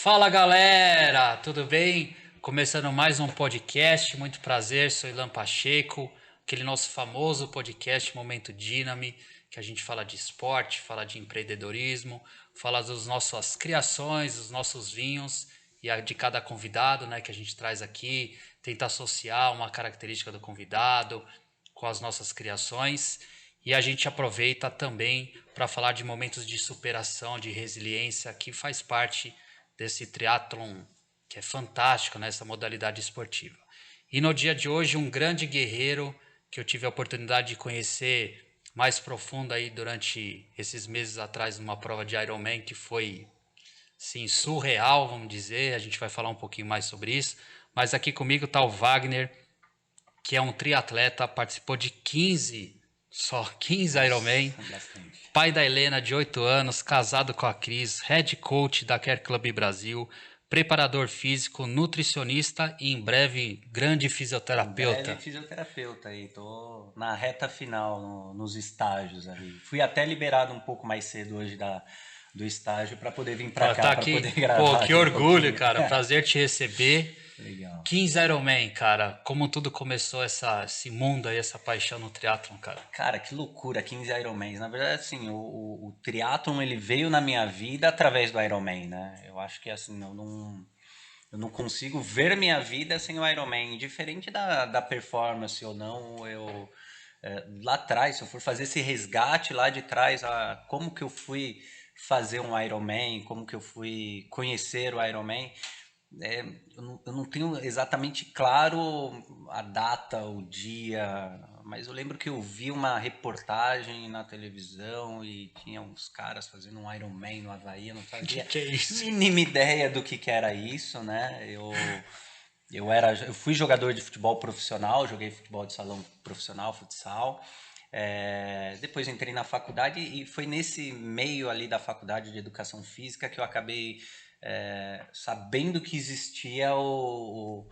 Fala galera, tudo bem? Começando mais um podcast, muito prazer, sou Ilan Pacheco, aquele nosso famoso podcast Momento Dynami, que a gente fala de esporte, fala de empreendedorismo, fala das nossas criações, dos nossos vinhos e a de cada convidado, né, que a gente traz aqui, tenta associar uma característica do convidado com as nossas criações. E a gente aproveita também para falar de momentos de superação, de resiliência, que faz parte desse triatlon que é fantástico nessa modalidade esportiva. E no dia de hoje, um grande guerreiro que eu tive a oportunidade de conhecer mais profundo aí durante esses meses atrás numa prova de Ironman que foi, sim, surreal, vamos dizer. A gente vai falar um pouquinho mais sobre isso. Mas aqui comigo está o Wagner, que é um triatleta, participou de 15 Ironman, Nossa, bastante. pai da Helena, de 8 anos, casado com a Cris, head coach da Care Club Brasil, preparador físico, nutricionista e em breve grande Em breve fisioterapeuta. fisioterapeuta aí, tô na reta final, nos estágios ali. Fui até liberado um pouco mais cedo hoje do estágio para poder vir para Para cá, estar para aqui, poder pô, gravar que aqui um orgulho, pouquinho. cara, prazer te receber. Legal. 15 Ironman, cara, como tudo começou esse mundo aí, essa paixão no triatlon, cara. Cara, que loucura, 15 Ironmans. Na verdade, assim, o triatlon ele veio na minha vida através do Ironman, né? Eu acho que assim, eu não consigo ver minha vida sem o Ironman. Diferente da performance ou não, lá atrás, se eu for fazer esse resgate lá de trás, como que eu fui fazer um Ironman, como que eu fui conhecer o Ironman, é, eu não tenho exatamente claro a data, o dia, mas eu lembro que eu vi uma reportagem na televisão e tinha uns caras fazendo um Ironman no Havaí, eu não fazia Que é isso? mínima ideia do que era isso, né? Eu fui jogador de futebol profissional, joguei futebol de salão profissional, futsal. Depois entrei na faculdade e foi nesse meio ali da faculdade de educação física que eu acabei sabendo que existia o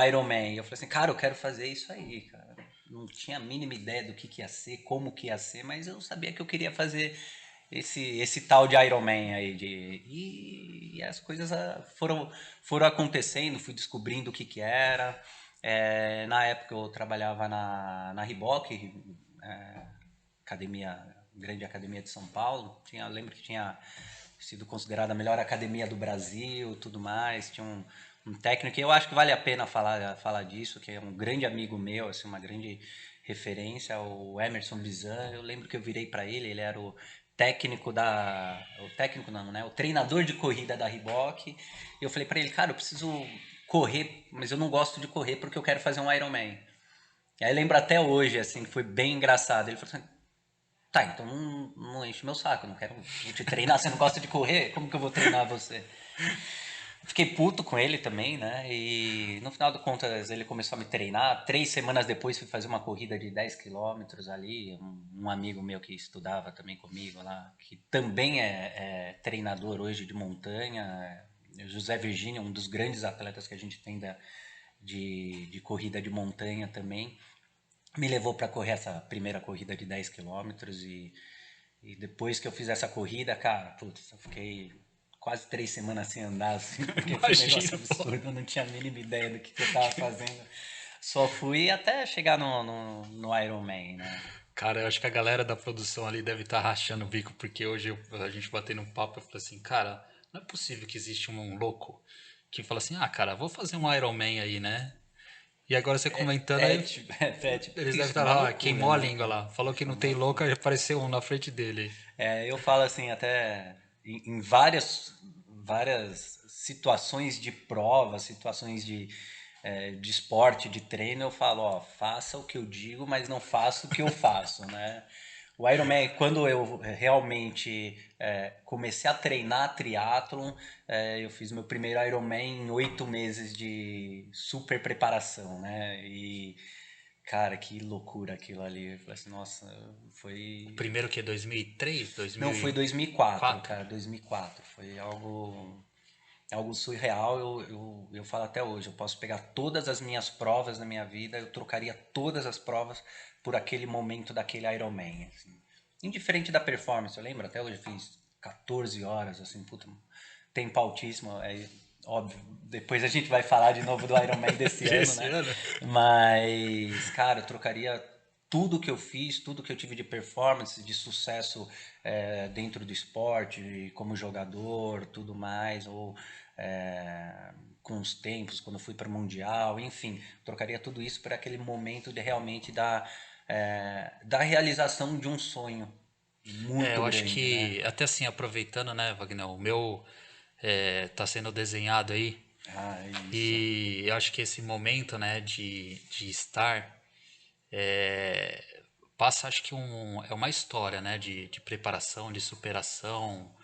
Ironman. Eu falei assim, cara, eu quero fazer isso aí, cara. Não tinha a mínima ideia do que ia ser, como que ia ser, mas eu sabia que eu queria fazer esse tal de Iron Man aí. E as coisas foram acontecendo, fui descobrindo o que era. Na época eu trabalhava na Reebok, academia, grande academia de São Paulo. Lembro que tinha sido considerada a melhor academia do Brasil, tudo mais. Tinha um técnico, e eu acho que vale a pena falar disso, que é um grande amigo meu, assim, uma grande referência, o Emerson Bizan. Eu lembro que eu virei para ele era o técnico não, né? O treinador de corrida da Reebok. E eu falei para ele, cara, eu preciso correr, mas eu não gosto de correr porque eu quero fazer um Ironman. E aí eu lembro até hoje, assim, que foi bem engraçado. Ele falou assim, tá, então não enche meu saco, eu não quero te treinar, você não gosta de correr? Como que eu vou treinar você? Fiquei puto com ele também, né? E no final de contas ele começou a me treinar. 3 semanas depois fui fazer uma corrida de 10 quilômetros ali. Um amigo meu que estudava também comigo lá, que também é treinador hoje de montanha, José Virgínio, um dos grandes atletas que a gente tem de corrida de montanha também, me levou para correr essa primeira corrida de 10 quilômetros e depois que eu fiz essa corrida, cara, putz, eu fiquei quase 3 semanas sem andar, assim, porque foi um negócio Imagina, pô. absurdo, eu não tinha a mínima ideia do que eu tava fazendo. Só fui até chegar no Iron Man, né? Cara, eu acho que a galera da produção ali deve estar rachando o bico, porque hoje a gente batendo um papo, eu falei assim, cara, não é possível que existe um louco que fala assim, ah, cara, vou fazer um Iron Man aí, né? E agora você comentando aí, Tipo eles devem isso, estar uma lá, loucura, queimou a né, língua cara? lá. Falou que Foi não uma tem louca, loucura. já apareceu um na frente dele. Eu falo assim, até em várias situações de prova, situações de esporte, de treino, eu falo, ó, faça o que eu digo, mas não faça o que eu faço, né? O Ironman, quando eu realmente comecei a treinar triatlon, eu fiz meu primeiro Ironman em 8 meses de super preparação, né? E, cara, que loucura aquilo ali. Eu falei assim, nossa, O foi primeiro que é 2003, não, foi 2004, 2004. cara, 2004. Foi algo surreal. Eu falo até hoje, eu posso pegar todas as minhas provas na minha vida, eu trocaria todas as provas por aquele momento daquele Ironman, assim. Indiferente da performance, eu lembro, até hoje eu fiz 14 horas, assim, puta, tempo altíssimo, óbvio. Depois a gente vai falar de novo do Ironman desse ano, Desse né? ano. Mas, cara, eu trocaria tudo que eu fiz, tudo que eu tive de performance, de sucesso dentro do esporte, como jogador, tudo mais, ou com os tempos, quando eu fui para o Mundial, enfim, trocaria tudo isso por aquele momento de realmente da realização de um sonho muito Eu acho grande, né? que, até assim, aproveitando, né, Wagner, o meu tá sendo desenhado aí, Ah, é isso. e eu acho que esse momento, né, de estar, passa, acho que é uma história, né, de preparação, de superação.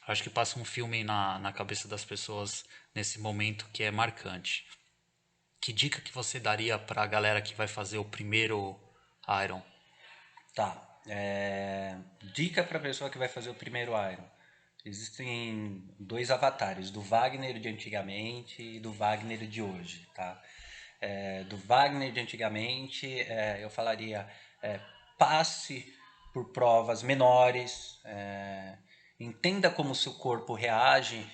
Acho que passa um filme na cabeça das pessoas nesse momento que é marcante. Que dica que você daria para a galera que vai fazer o primeiro Iron? Tá. Dica para a pessoa que vai fazer o primeiro Iron. Existem dois avatares, do Wagner de antigamente e do Wagner de hoje, tá? Do Wagner de antigamente, eu falaria, passe por provas menores, entenda como o seu corpo reage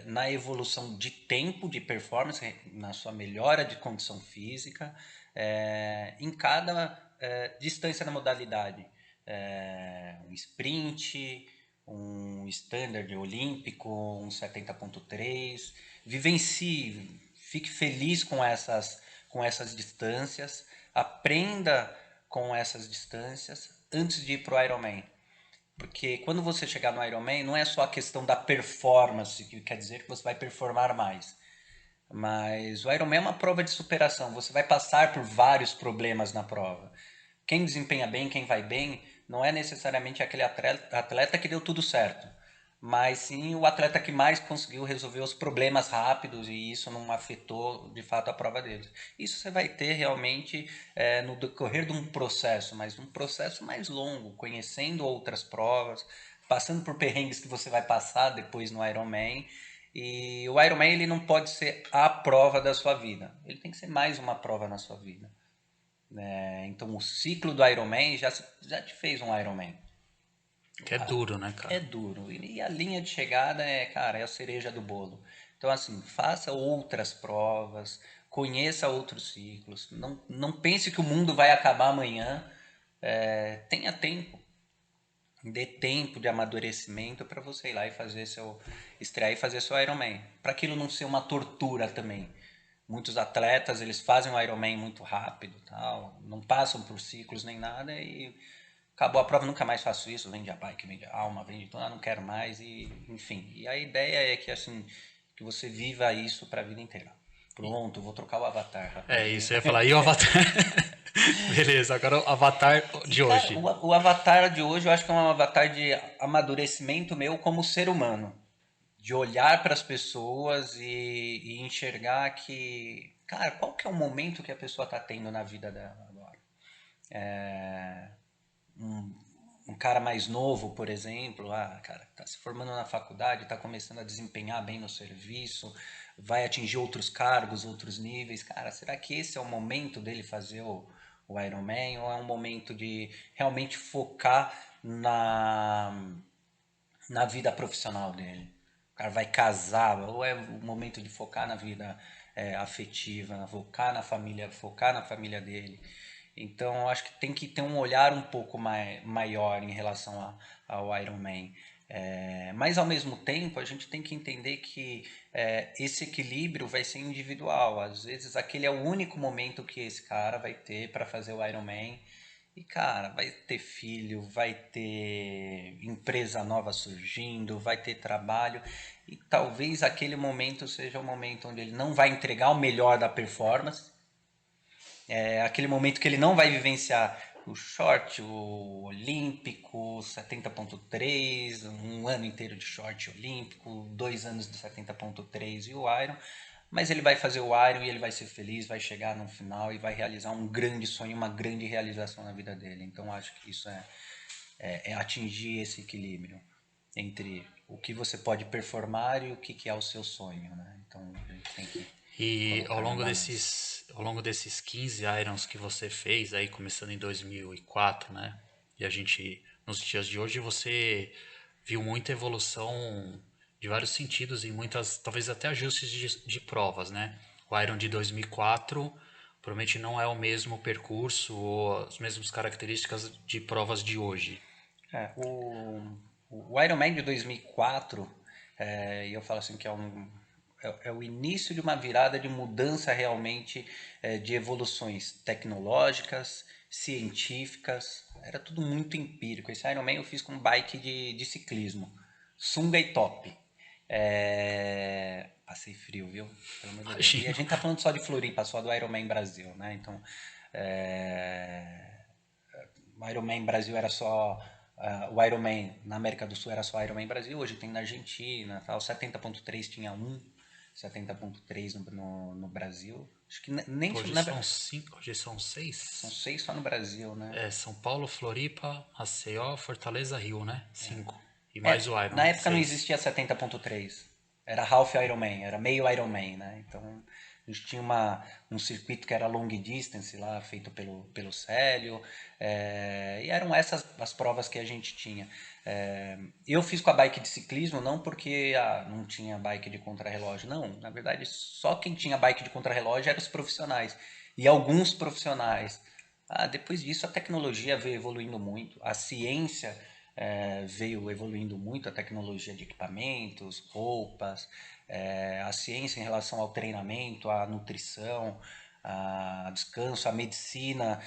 na evolução de tempo de performance, na sua melhora de condição física, em cada distância da modalidade. Um sprint, um standard olímpico, um 70.3. Vivencie, fique feliz com essas distâncias, aprenda com essas distâncias antes de ir para o Ironman. Porque quando você chegar no Ironman, não é só a questão da performance, que quer dizer que você vai performar mais. Mas o Ironman é uma prova de superação. Você vai passar por vários problemas na prova. Quem desempenha bem, quem vai bem, não é necessariamente aquele atleta que deu tudo certo, mas sim o atleta que mais conseguiu resolver os problemas rápidos e isso não afetou de fato a prova deles. Isso você vai ter realmente no decorrer de um processo, mas um processo mais longo, conhecendo outras provas, passando por perrengues que você vai passar depois no Ironman. E o Ironman ele não pode ser a prova da sua vida, ele tem que ser mais uma prova na sua vida. Então o ciclo do Ironman já te fez um Ironman. Que é duro, né, É cara? duro. E a linha de chegada cara, é a cereja do bolo. Então, assim, faça outras provas, conheça outros ciclos. Não pense que o mundo vai acabar amanhã. Tenha tempo. Dê tempo de amadurecimento para você ir lá e fazer estrear e fazer seu Ironman. Para aquilo não ser uma tortura também. Muitos atletas, eles fazem o Ironman muito rápido, tal, não passam por ciclos nem nada e acabou a prova, nunca mais faço isso, vende a bike, vende a alma, vende tudo, não quero mais e enfim. E a ideia é que assim, que você viva isso para a vida inteira. Pronto, vou trocar o avatar É rapidinho. isso, eu ia falar. E o Avatar? Beleza, agora o Avatar E de cara, hoje. o avatar de hoje eu acho que é um avatar de amadurecimento meu como ser humano, de olhar para as pessoas e enxergar que, cara, qual que é o momento que a pessoa está tendo na vida dela agora? Um cara mais novo, por exemplo, cara, tá se formando na faculdade, tá começando a desempenhar bem no serviço, vai atingir outros cargos, outros níveis. Cara, será que esse é o momento dele fazer o Ironman ou é um momento de realmente focar na vida profissional dele? O cara vai casar, ou é o momento de focar na vida afetiva, focar na família dele. Então, eu acho que tem que ter um olhar um pouco maior em relação ao Iron Man. Mas, ao mesmo tempo, a gente tem que entender que esse equilíbrio vai ser individual. Às vezes, aquele é o único momento que esse cara vai ter para fazer o Iron Man. E, cara, vai ter filho, vai ter empresa nova surgindo, vai ter trabalho. E talvez aquele momento seja o momento onde ele não vai entregar o melhor da performance, aquele momento que ele não vai vivenciar o short, o olímpico, 70.3, um ano inteiro de short olímpico, 2 anos de 70.3 e o Iron, mas ele vai fazer o Iron e ele vai ser feliz, vai chegar no final e vai realizar um grande sonho, uma grande realização na vida dele. Então acho que isso é atingir esse equilíbrio entre o que você pode performar e o que é o seu sonho, né? Então a gente tem que E colocar na balança. ao longo desses 15 Irons que você fez, aí começando em 2004, né? E a gente, nos dias de hoje, você viu muita evolução de vários sentidos e muitas, talvez até ajustes de provas, né? O Iron de 2004 provavelmente não é o mesmo percurso ou as mesmas características de provas de hoje. É, o Ironman de 2004, e eu falo assim que é o início de uma virada de mudança realmente de evoluções tecnológicas, científicas, era tudo muito empírico. Esse Ironman eu fiz com bike de ciclismo, sunga e top. Passei frio, viu? Pelo amor de Deus. E a Imagino. gente tá falando só de Floripa, só do Ironman Brasil, né? Então, é, o Ironman Brasil era só. O Ironman na América do Sul era só Ironman Brasil, hoje tem na Argentina, tal. 70.3 tinha um, 70.3 no Brasil. Acho que nem. Hoje são cinco, hoje são São seis. 6 só no Brasil, né? É São Paulo, Floripa, Maceió, Fortaleza, Rio, né? Cinco. E mais o Na Iron, época não seis. existia 70.3. Era half Ironman, era meio Ironman, né? Então a gente tinha um circuito que era long distance lá, feito pelo Célio. E eram essas as provas que a gente tinha. Eu fiz com a bike de ciclismo, não porque não tinha bike de contrarrelógio, não. Na verdade, só quem tinha bike de contrarrelógio eram os profissionais. E alguns profissionais. Depois disso, a tecnologia veio evoluindo muito, a ciência veio evoluindo muito, a tecnologia de equipamentos, roupas, a ciência em relação ao treinamento, à nutrição, a descanso, a medicina.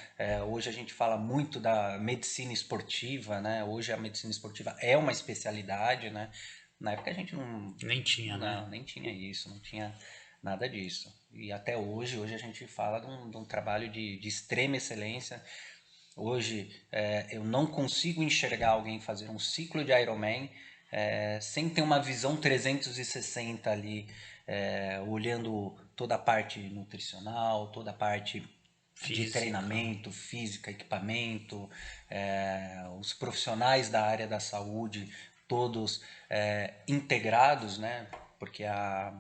Hoje a gente fala muito da medicina esportiva, né? Hoje a medicina esportiva é uma especialidade, né? Na época a gente Nem tinha, né? não nem tinha isso, não tinha nada disso. E até hoje a gente fala de um trabalho de extrema excelência. Hoje eu não consigo enxergar alguém fazer um ciclo de Ironman sem ter uma visão 360 ali, olhando toda a parte nutricional, toda a parte de Física. treinamento, física, equipamento, os profissionais da área da saúde, todos integrados, né? Porque há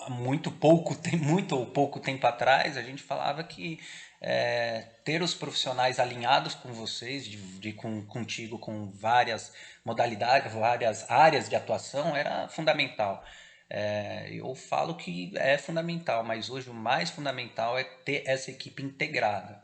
muito pouco tem muito ou pouco tempo atrás a gente falava que ter os profissionais alinhados com vocês contigo com várias modalidades, várias áreas de atuação era fundamental. Eu falo que é fundamental, mas hoje o mais fundamental é ter essa equipe integrada,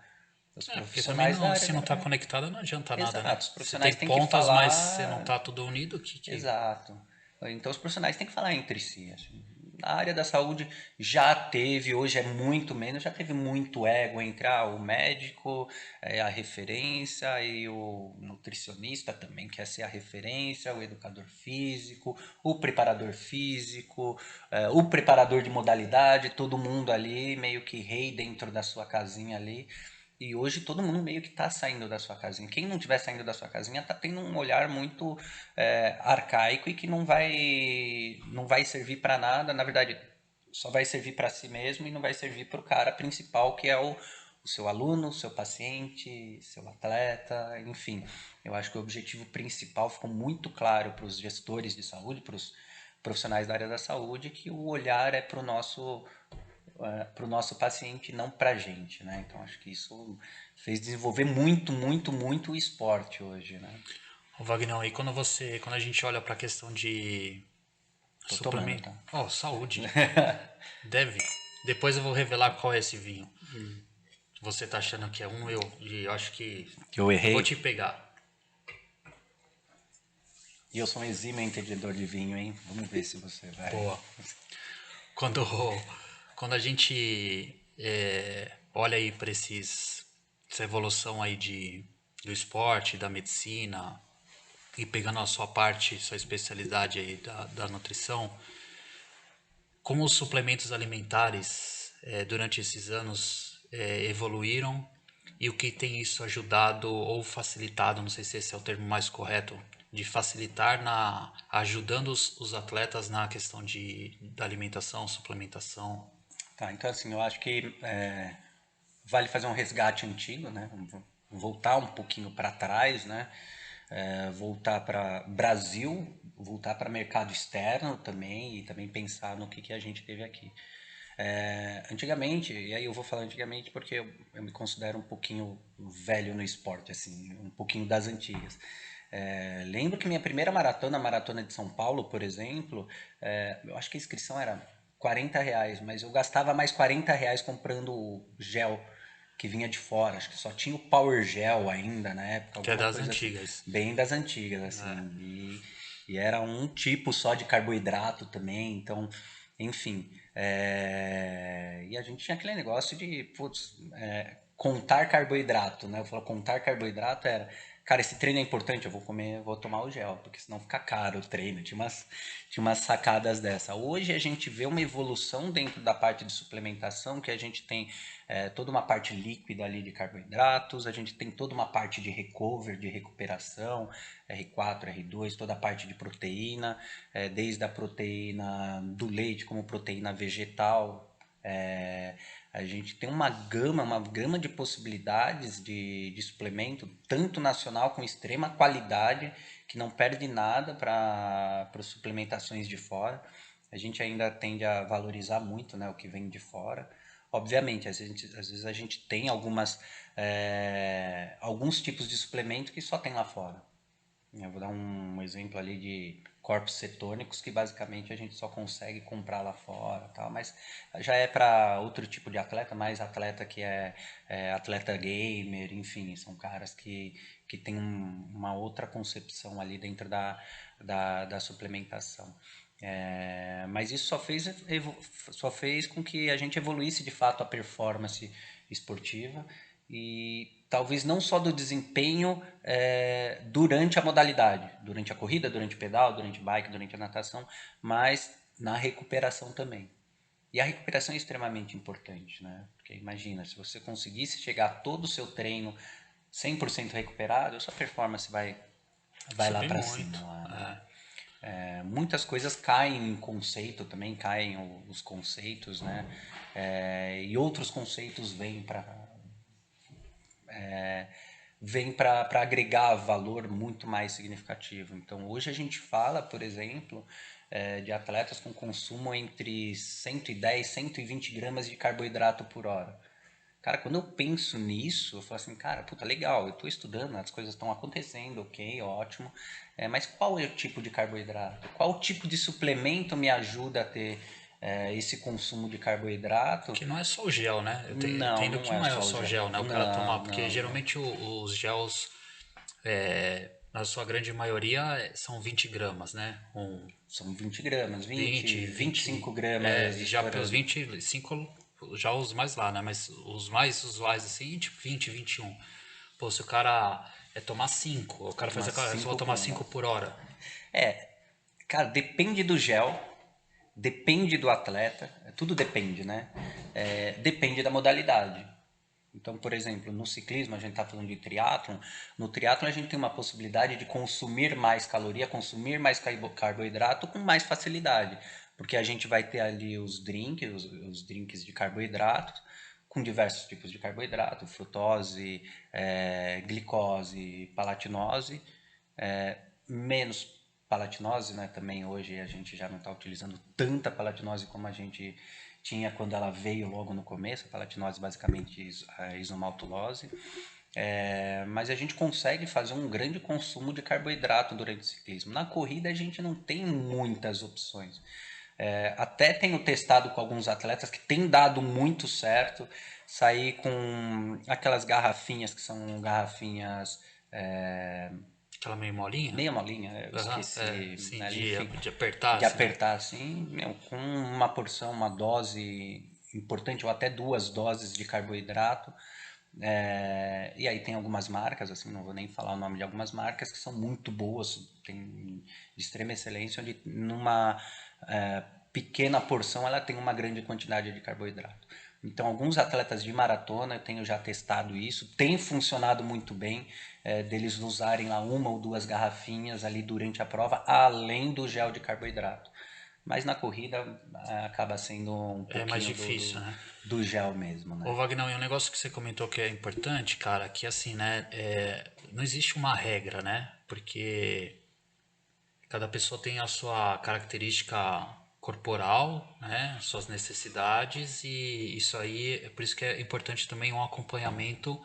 os É, porque também profissionais da não, área se não tá da. conectado não adianta nada, né? Exato, os Você tem profissionais têm que pontas, mas você não falar. tá tudo unido, que... Exato. Então os profissionais têm que falar entre si. Assim. Na área da saúde já teve, hoje é muito menos, já teve muito ego entre o médico, a referência, e o nutricionista também quer ser a referência, o educador físico, o preparador físico, o preparador de modalidade, todo mundo ali meio que rei dentro da sua casinha ali. E hoje todo mundo meio que está saindo da sua casinha. Quem não estiver saindo da sua casinha está tendo um olhar muito arcaico e que não vai servir para nada. Na verdade, só vai servir para si mesmo e não vai servir para o cara principal, que é o seu aluno, o seu paciente, seu atleta, enfim. Eu acho que o objetivo principal ficou muito claro para os gestores de saúde, para os profissionais da área da saúde, que o olhar é para o nosso paciente, não para a gente, né? Então acho que isso fez desenvolver muito, muito, muito o esporte hoje, né? Ô, Wagner, aí quando a gente olha pra questão de Tô tomando, suplemento... tá? Oh, saúde. Deve. Depois eu vou revelar qual é esse vinho. Você tá achando que é um, eu acho que Que eu eu vou errei. te pegar. E eu sou um exímio entendedor de vinho, hein? Vamos ver se você vai. Boa. Quando, quando a gente olha aí para essa evolução aí do esporte, da medicina, e pegando a sua parte, sua especialidade aí da nutrição, como os suplementos alimentares durante esses anos evoluíram e o que tem isso ajudado ou facilitado, não sei se esse é o termo mais correto, de facilitar ajudando os atletas na questão da alimentação, suplementação. Tá, então assim, eu acho que vale fazer um resgate antigo, né? Voltar um pouquinho para trás, né? Voltar para Brasil, voltar para mercado externo também e também pensar no que a gente teve aqui. Antigamente, e aí eu vou falar antigamente porque eu me considero um pouquinho velho no esporte, assim, um pouquinho das antigas. Lembro que minha primeira maratona, a Maratona de São Paulo, por exemplo, eu acho que a inscrição era R$ 40, mas eu gastava mais R$ 40 comprando gel que vinha de fora. Acho que só tinha o Power Gel ainda na época, Que é alguma das coisa assim, antigas. bem das antigas, assim. E era um tipo só de carboidrato também, então, enfim. E a gente tinha aquele negócio de, putz, contar carboidrato, né? Eu falo, contar carboidrato era, cara, esse treino é importante, eu vou comer, vou tomar o gel, porque senão fica caro o treino. Tinha umas sacadas dessa. Hoje a gente vê uma evolução dentro da parte de suplementação, que a gente tem toda uma parte líquida ali de carboidratos, a gente tem toda uma parte de recover, de recuperação, R4, R2, toda a parte de proteína, desde a proteína do leite como proteína vegetal. A gente tem uma gama de possibilidades de suplemento, tanto nacional com extrema qualidade, que não perde nada para suplementações de fora. A gente ainda tende a valorizar muito, né, o que vem de fora. Obviamente, às vezes a gente tem alguns tipos de suplemento que só tem lá fora. Eu vou dar um exemplo ali de corpos cetônicos que basicamente a gente só consegue comprar lá fora, tal, mas já é para outro tipo de atleta, mais atleta que é atleta gamer, enfim, são caras que têm uma outra concepção ali dentro da suplementação. Mas isso só fez com que a gente evoluísse de fato a performance esportiva e talvez não só do desempenho durante a modalidade, durante a corrida, durante o pedal, durante o bike, durante a natação, mas na recuperação também. E a recuperação é extremamente importante, né? Porque imagina, se você conseguisse chegar todo o seu treino 100% recuperado, a sua performance vai lá Subir para muito. cima. Lá, né? É. Muitas coisas caem em conceito também, caem os conceitos, né? E outros conceitos vêm para agregar valor muito mais significativo. Então, hoje a gente fala, por exemplo, de atletas com consumo entre 110 e 120 gramas de carboidrato por hora. Cara, quando eu penso nisso, eu falo assim, cara, puta, legal, eu estou estudando, as coisas estão acontecendo, ok, ótimo, mas qual é o tipo de carboidrato? Qual tipo de suplemento me ajuda a ter esse consumo de carboidrato? Que não é só o gel, né? Eu Não, entendo não que é não é só o só o gel. gel, né? O cara tomar, Não, porque não, não. geralmente os gels, na sua grande maioria, são 20 gramas, né? São 20 gramas, 20, 25 20. gramas E de já os estourando. 25, já os mais lá, né? Mas os mais usuais, assim, tipo 20, 21. Pô, se o cara tomar 5, o cara faz Umas aquela, só vou 5 tomar 5 gramas. por hora. Cara, depende do gel, depende do atleta, tudo depende, né? Depende da modalidade. Então, por exemplo, no ciclismo, a gente está falando de triatlon. No triatlon, a gente tem uma possibilidade de consumir mais caloria, consumir mais carboidrato com mais facilidade. Porque a gente vai ter ali os drinks de carboidrato, com diversos tipos de carboidrato, frutose, glicose, palatinose, menos palatinose, né? Também hoje a gente já não está utilizando tanta palatinose como a gente tinha quando ela veio logo no começo. A palatinose basicamente a isomaltulose. Mas a gente consegue fazer um grande consumo de carboidrato durante o ciclismo. Na corrida a gente não tem muitas opções. Até tenho testado com alguns atletas que tem dado muito certo, sair com aquelas garrafinhas que são garrafinhas Aquela meio molinha. meia molinha, eu Aham, esqueci, sim, ali, de, enfim, de apertar, de assim, né? apertar assim, meu, com uma porção, uma dose importante, ou até 2 doses de carboidrato. E aí tem algumas marcas, assim, não vou nem falar o nome de algumas marcas que são muito boas, tem de extrema excelência, onde numa pequena porção ela tem uma grande quantidade de carboidrato. Então, alguns atletas de maratona, eu tenho já testado isso, tem funcionado muito bem, deles usarem lá 1 ou 2 garrafinhas ali durante a prova, além do gel de carboidrato. Mas na corrida acaba sendo um É mais pouquinho do, difícil, do, né? do gel mesmo, Ô né? Wagner, e um negócio que você comentou que é importante, cara, que assim, né? Não existe uma regra, né? Porque cada pessoa tem a sua característica corporal, né? Suas necessidades e isso aí, é por isso que é importante também um acompanhamento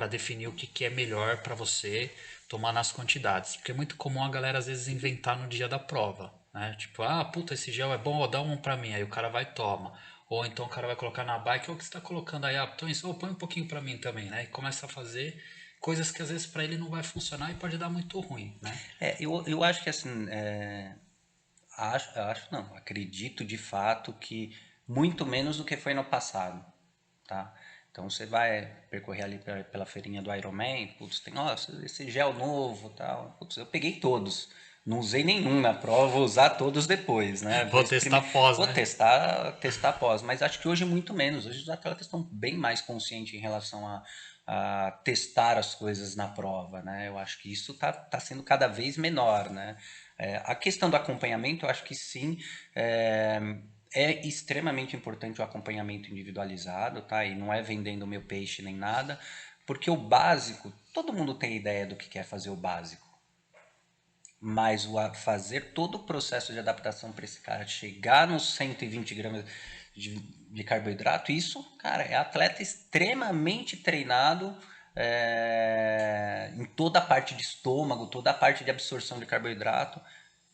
para definir o que, que é melhor para você tomar nas quantidades. Porque é muito comum a galera às vezes inventar no dia da prova, né? Tipo, ah, puta, esse gel é bom, ó, dá um para mim. Aí o cara vai e toma. Ou então o cara vai colocar na bike, ou o que você tá colocando aí? Ah, então isso, oh, põe um pouquinho para mim também, né? E começa a fazer coisas que às vezes para ele não vai funcionar e pode dar muito ruim, né? Eu acho que assim, acho não, acredito de fato que muito menos do que foi no passado, tá? Então você vai percorrer ali pela feirinha do Ironman, putz, tem, nossa, esse gel novo, tal. Putz, eu peguei todos. Não usei nenhum na prova, vou usar todos depois, né? Vou testar pós, Vou né? testar pós, mas acho que hoje muito menos. Hoje os atletas estão bem mais conscientes em relação a testar as coisas na prova, né? Eu acho que isso tá sendo cada vez menor, né? A questão do acompanhamento, eu acho que sim, é extremamente importante o acompanhamento individualizado, tá? E não é vendendo o meu peixe nem nada, porque o básico, todo mundo tem ideia do que quer fazer o básico. Mas fazer todo o processo de adaptação para esse cara chegar nos 120 gramas de carboidrato, isso, cara, é atleta extremamente treinado em toda a parte de estômago, toda a parte de absorção de carboidrato.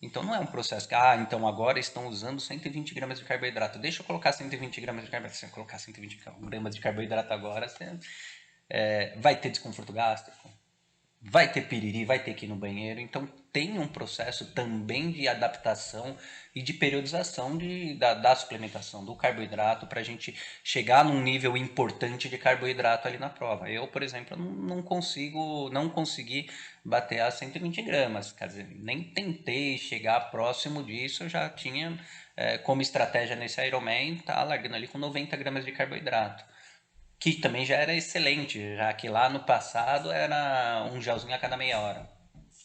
Então não é um processo que, então agora estão usando 120 gramas de carboidrato. Deixa eu colocar 120 gramas de carboidrato. Se eu colocar 120 gramas de carboidrato agora, você vai ter desconforto gástrico, vai ter piriri, vai ter que ir no banheiro. Então tem um processo também de adaptação e de periodização da suplementação do carboidrato para a gente chegar num nível importante de carboidrato ali na prova. Eu, por exemplo, não consegui bater a 120 gramas. Quer dizer, nem tentei chegar próximo disso, eu já tinha como estratégia nesse Ironman, tá largando ali com 90 gramas de carboidrato, que também já era excelente, já que lá no passado era um gelzinho a cada meia hora.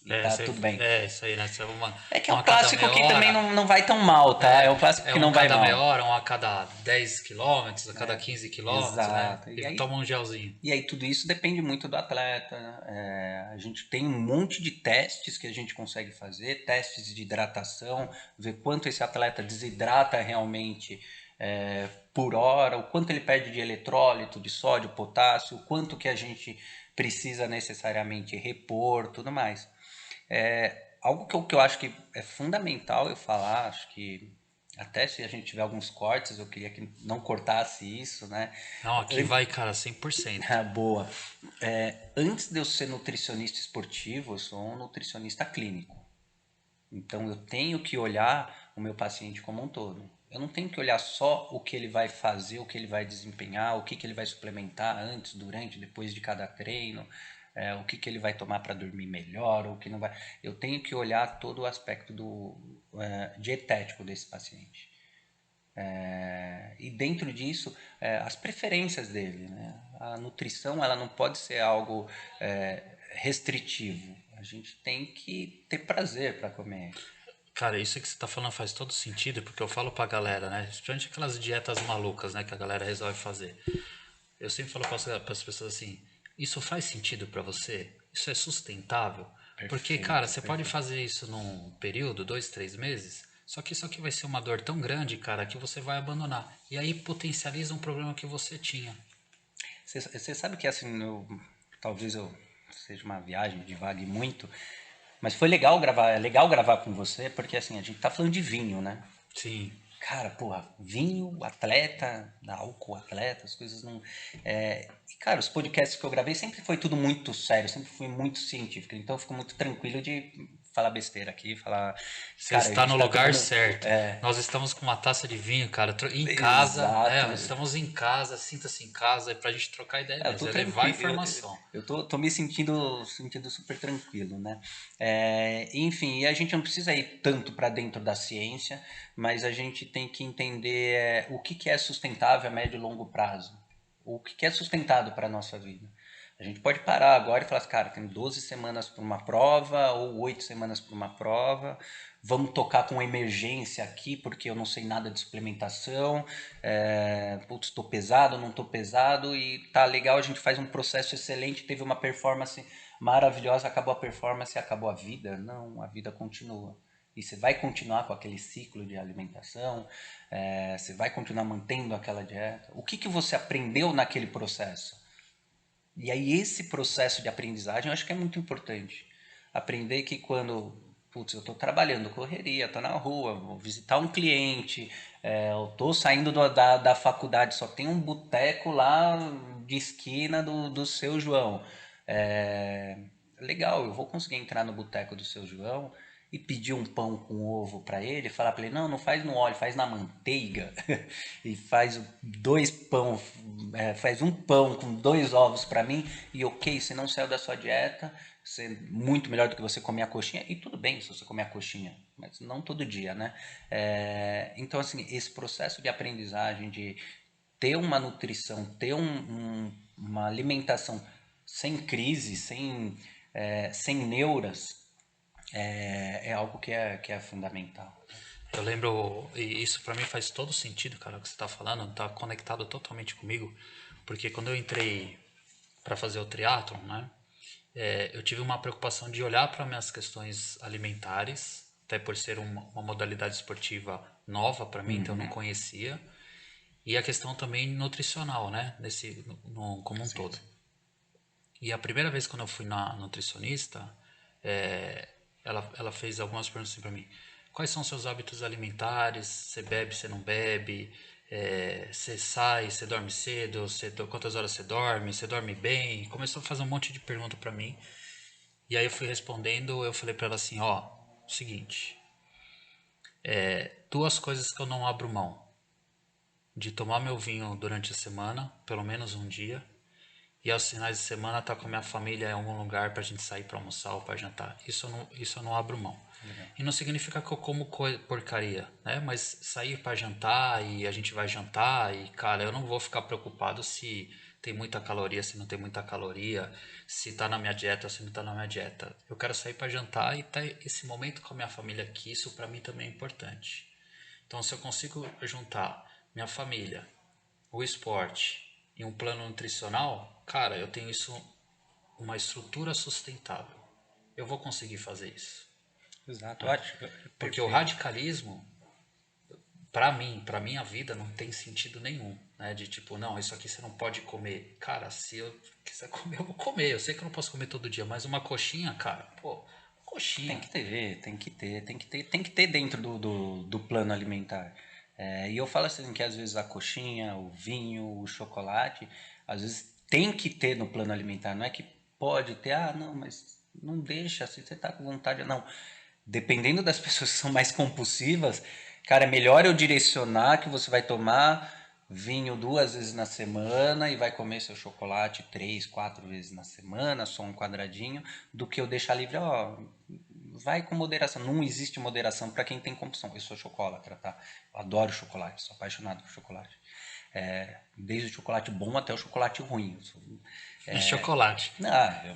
E tá tudo bem. Isso aí, né? Isso é É que é um um a cada clássico meia que também hora, não vai tão mal, tá? É um clássico é que um a não vai cada meia mal. hora, um a cada 10 quilômetros, a cada 15 quilômetros, né? Exato. E toma um gelzinho. E aí tudo isso depende muito do atleta, né? A gente tem um monte de testes que a gente consegue fazer, testes de hidratação, ver quanto esse atleta desidrata realmente por hora, o quanto ele perde de eletrólito, de sódio, potássio, o quanto que a gente precisa necessariamente repor, tudo mais. Algo que eu acho que é fundamental eu falar, acho que até se a gente tiver alguns cortes, eu queria que não cortasse isso, né? Não, aqui vai, cara, 100%. Boa. Antes de eu ser nutricionista esportivo, eu sou um nutricionista clínico. Então eu tenho que olhar o meu paciente como um todo. Eu não tenho que olhar só o que ele vai fazer, o que ele vai desempenhar, o que ele vai suplementar antes, durante, depois de cada treino, o que ele vai tomar para dormir melhor, ou o que não vai. Eu tenho que olhar todo o aspecto dietético desse paciente. E dentro disso, as preferências dele, né? A nutrição, ela não pode ser algo restritivo. A gente tem que ter prazer para comer. Cara, isso que você tá falando faz todo sentido, porque eu falo pra galera, né? Principalmente aquelas dietas malucas, né? Que a galera resolve fazer. Eu sempre falo para as pessoas assim: isso faz sentido para você? Isso é sustentável? Porque, cara, Perfeito, você pode perfeito. fazer isso num período, 2, 3 meses, só que isso aqui vai ser uma dor tão grande, cara, que você vai abandonar. E aí potencializa um problema que você tinha. Você sabe que assim, talvez eu seja uma viagem, divague muito, mas foi legal gravar, é legal gravar com você, porque assim, a gente tá falando de vinho, né? Sim. Cara, porra, vinho, atleta, álcool, atleta, as coisas não. E, cara, os podcasts que eu gravei sempre foi tudo muito sério, sempre fui muito científico, então eu fico muito tranquilo de falar besteira aqui, falar. Você Cara, a está gente no tá lugar trocando. certo. Nós estamos com uma taça de vinho, cara, em casa, Exato. né? Estamos em casa, sinta-se em casa, é pra gente trocar ideia Eu tô mesmo, é levar tranquilo, informação. eu tô me sentindo super tranquilo, né? Enfim, e a gente não precisa ir tanto para dentro da ciência, mas a gente tem que entender o que é sustentável a médio e longo prazo, o que é sustentado para a nossa vida. A gente pode parar agora e falar assim, cara, tem 12 semanas para uma prova ou 8 semanas para uma prova, vamos tocar com emergência aqui porque eu não sei nada de suplementação, putz, estou pesado, não estou pesado e tá legal, a gente faz um processo excelente, teve uma performance maravilhosa, acabou a performance, acabou a vida? Não, a vida continua. E você vai continuar com aquele ciclo de alimentação, você vai continuar mantendo aquela dieta. O que você aprendeu naquele processo? E aí esse processo de aprendizagem eu acho que é muito importante. Aprender que quando, putz, eu estou trabalhando, correria, estou na rua, vou visitar um cliente, eu estou saindo da faculdade, só tem um boteco lá de esquina do seu João. É, legal, eu vou conseguir entrar no boteco do seu João e pedir um pão com ovo para ele, falar para ele, não, não faz no óleo, faz na manteiga e faz dois pão, faz um pão com dois ovos para mim e ok, você não saiu da sua dieta, você é muito melhor do que você comer a coxinha e tudo bem se você comer a coxinha, mas não todo dia, né? Então assim, esse processo de aprendizagem, de ter uma nutrição, ter uma alimentação sem crise, sem neuras, é algo que é fundamental. Eu lembro, e isso pra mim faz todo sentido, cara, o que você tá falando, tá conectado totalmente comigo, porque quando eu entrei para fazer o triatlon, né, eu tive uma preocupação de olhar para minhas questões alimentares, até por ser uma modalidade esportiva nova para mim, então eu não conhecia, e a questão também nutricional, né, como um Sim, todo. sim. E a primeira vez quando eu fui na nutricionista, ela fez algumas perguntas assim para mim. Quais são seus hábitos alimentares? Você bebe, você não bebe? Você sai, você dorme cedo? Quantas horas você dorme? Você dorme bem? Começou a fazer um monte de pergunta para mim. E aí eu fui respondendo, eu falei para ela assim, ó, seguinte, duas coisas que eu não abro mão. De tomar meu vinho durante a semana, pelo menos um dia, e aos finais de semana estar com a minha família em algum lugar pra gente sair pra almoçar ou pra jantar. Isso eu não abro mão. Legal. E não significa que eu como porcaria, né? Mas sair pra jantar e a gente vai jantar e, cara, eu não vou ficar preocupado se tem muita caloria, se não tem muita caloria, se tá na minha dieta ou se não tá na minha dieta. Eu quero sair pra jantar e ter esse momento com a minha família aqui, isso pra mim também é importante. Então, se eu consigo juntar minha família, o esporte e um plano nutricional, cara, eu tenho isso, uma estrutura sustentável. Eu vou conseguir fazer isso. Exato, ótimo, Porque o perfeito. radicalismo, para mim, para minha vida, não tem sentido nenhum. Né? De tipo, não, isso aqui você não pode comer. Cara, se eu quiser comer, eu vou comer. Eu sei que eu não posso comer todo dia, mas uma coxinha, cara, pô, Tem coxinha. que ter, tem que ter, tem que ter dentro do plano alimentar. E eu falo assim que às vezes a coxinha, o vinho, o chocolate, às vezes tem que ter no plano alimentar. Não é que pode ter, não, mas não deixa, se você tá com vontade. Não. Dependendo das pessoas que são mais compulsivas, cara, é melhor eu direcionar que você vai tomar vinho 2 vezes na semana e vai comer seu chocolate 3, 4 vezes na semana, só um quadradinho, do que eu deixar livre, ó, vai com moderação. Não existe moderação para quem tem compulsão. Eu sou chocolatra, tá? Eu adoro chocolate, sou apaixonado por chocolate. Desde o chocolate bom até o chocolate ruim. Chocolate.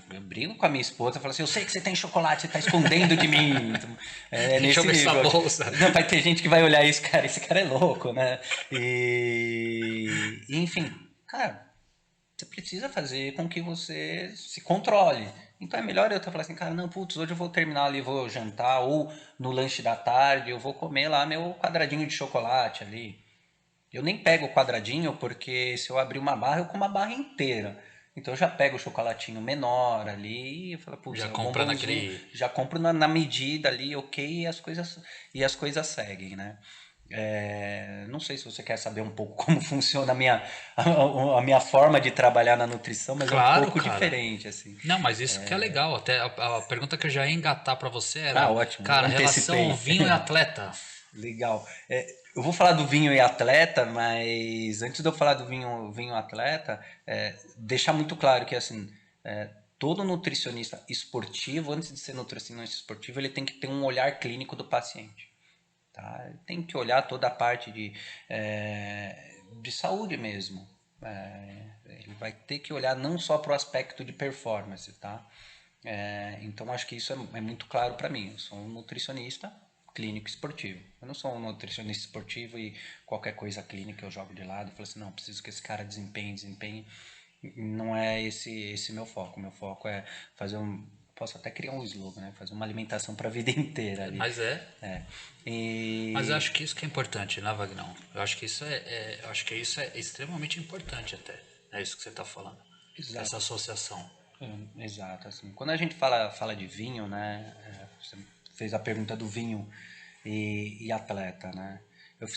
Eu brigo com a minha esposa, falo assim, eu sei que você tem chocolate, você está escondendo de mim. Então, é Deixa eu nesse ver sua nível. bolsa. Não, vai ter gente que vai olhar isso, cara, esse cara é louco, né? Enfim, cara, você precisa fazer com que você se controle. Então é melhor eu estar falando assim, cara, não, putz, hoje eu vou terminar ali, vou jantar, ou no lanche da tarde, eu vou comer lá meu quadradinho de chocolate ali. Eu nem pego o quadradinho, porque se eu abrir uma barra, eu como a barra inteira. Então eu já pego o chocolatinho menor ali e falo, putz, Já é um comprando bombonzinho, aquele. já compro na medida ali, ok, e as coisas seguem, né? Não sei se você quer saber um pouco como funciona a minha forma de trabalhar na nutrição, mas é um Claro, pouco cara. diferente, assim. Não, mas isso que é legal. Até a pergunta que eu já ia engatar pra você Ah, era, ótimo, cara, relação antecipei. vinho e atleta. Legal. Eu vou falar do vinho e atleta, mas antes de eu falar do vinho atleta, deixar muito claro que assim, todo nutricionista esportivo, antes de ser nutricionista esportivo, ele tem que ter um olhar clínico do paciente. Tá? Ele tem que olhar toda a parte de saúde mesmo. Ele vai ter que olhar não só para o aspecto de performance, tá? Então acho que isso é muito claro para mim. Eu sou um nutricionista clínico esportivo. Eu não sou um nutricionista esportivo e qualquer coisa clínica eu jogo de lado e falo assim, não, preciso que esse cara desempenhe. Não é esse meu foco. Meu foco é fazer posso até criar um slogan, né? Fazer uma alimentação para a vida inteira ali. Mas é. É. Mas eu E acho que isso que é importante, né, Vagnão? Eu acho que isso eu acho que isso é extremamente importante até. É isso que você está falando. dessa associação? Exato, assim. Quando a gente fala de vinho, né? Você fez a pergunta do vinho e atleta, né? Eu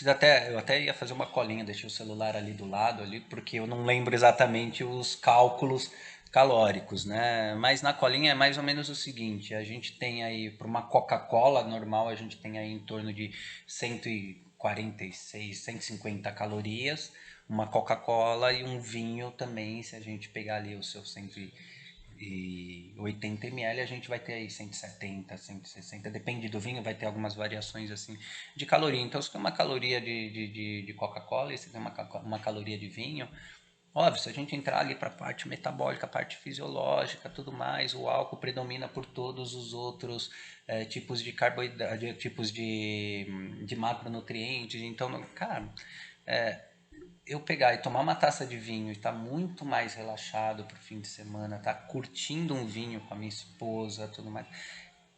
até ia fazer uma colinha, deixei o celular ali do lado ali, porque eu não lembro exatamente os cálculos calóricos, né? Mas na colinha é mais ou menos o seguinte: a gente tem aí para uma Coca-Cola normal, a gente tem aí em torno de 146, 150 calorias, uma Coca-Cola e um vinho também, se a gente pegar ali o seu 180 ml, a gente vai ter aí 170, 160, depende do vinho, vai ter algumas variações assim de caloria. Então, se tem uma caloria de Coca-Cola e se tem uma caloria de vinho, óbvio, se a gente entrar ali para a parte metabólica, a parte fisiológica, tudo mais, o álcool predomina por todos os outros tipos de carboidrato, tipos de macronutrientes. Então, cara, eu pegar e tomar uma taça de vinho e estar muito mais relaxado pro fim de semana, tá curtindo um vinho com a minha esposa, tudo mais,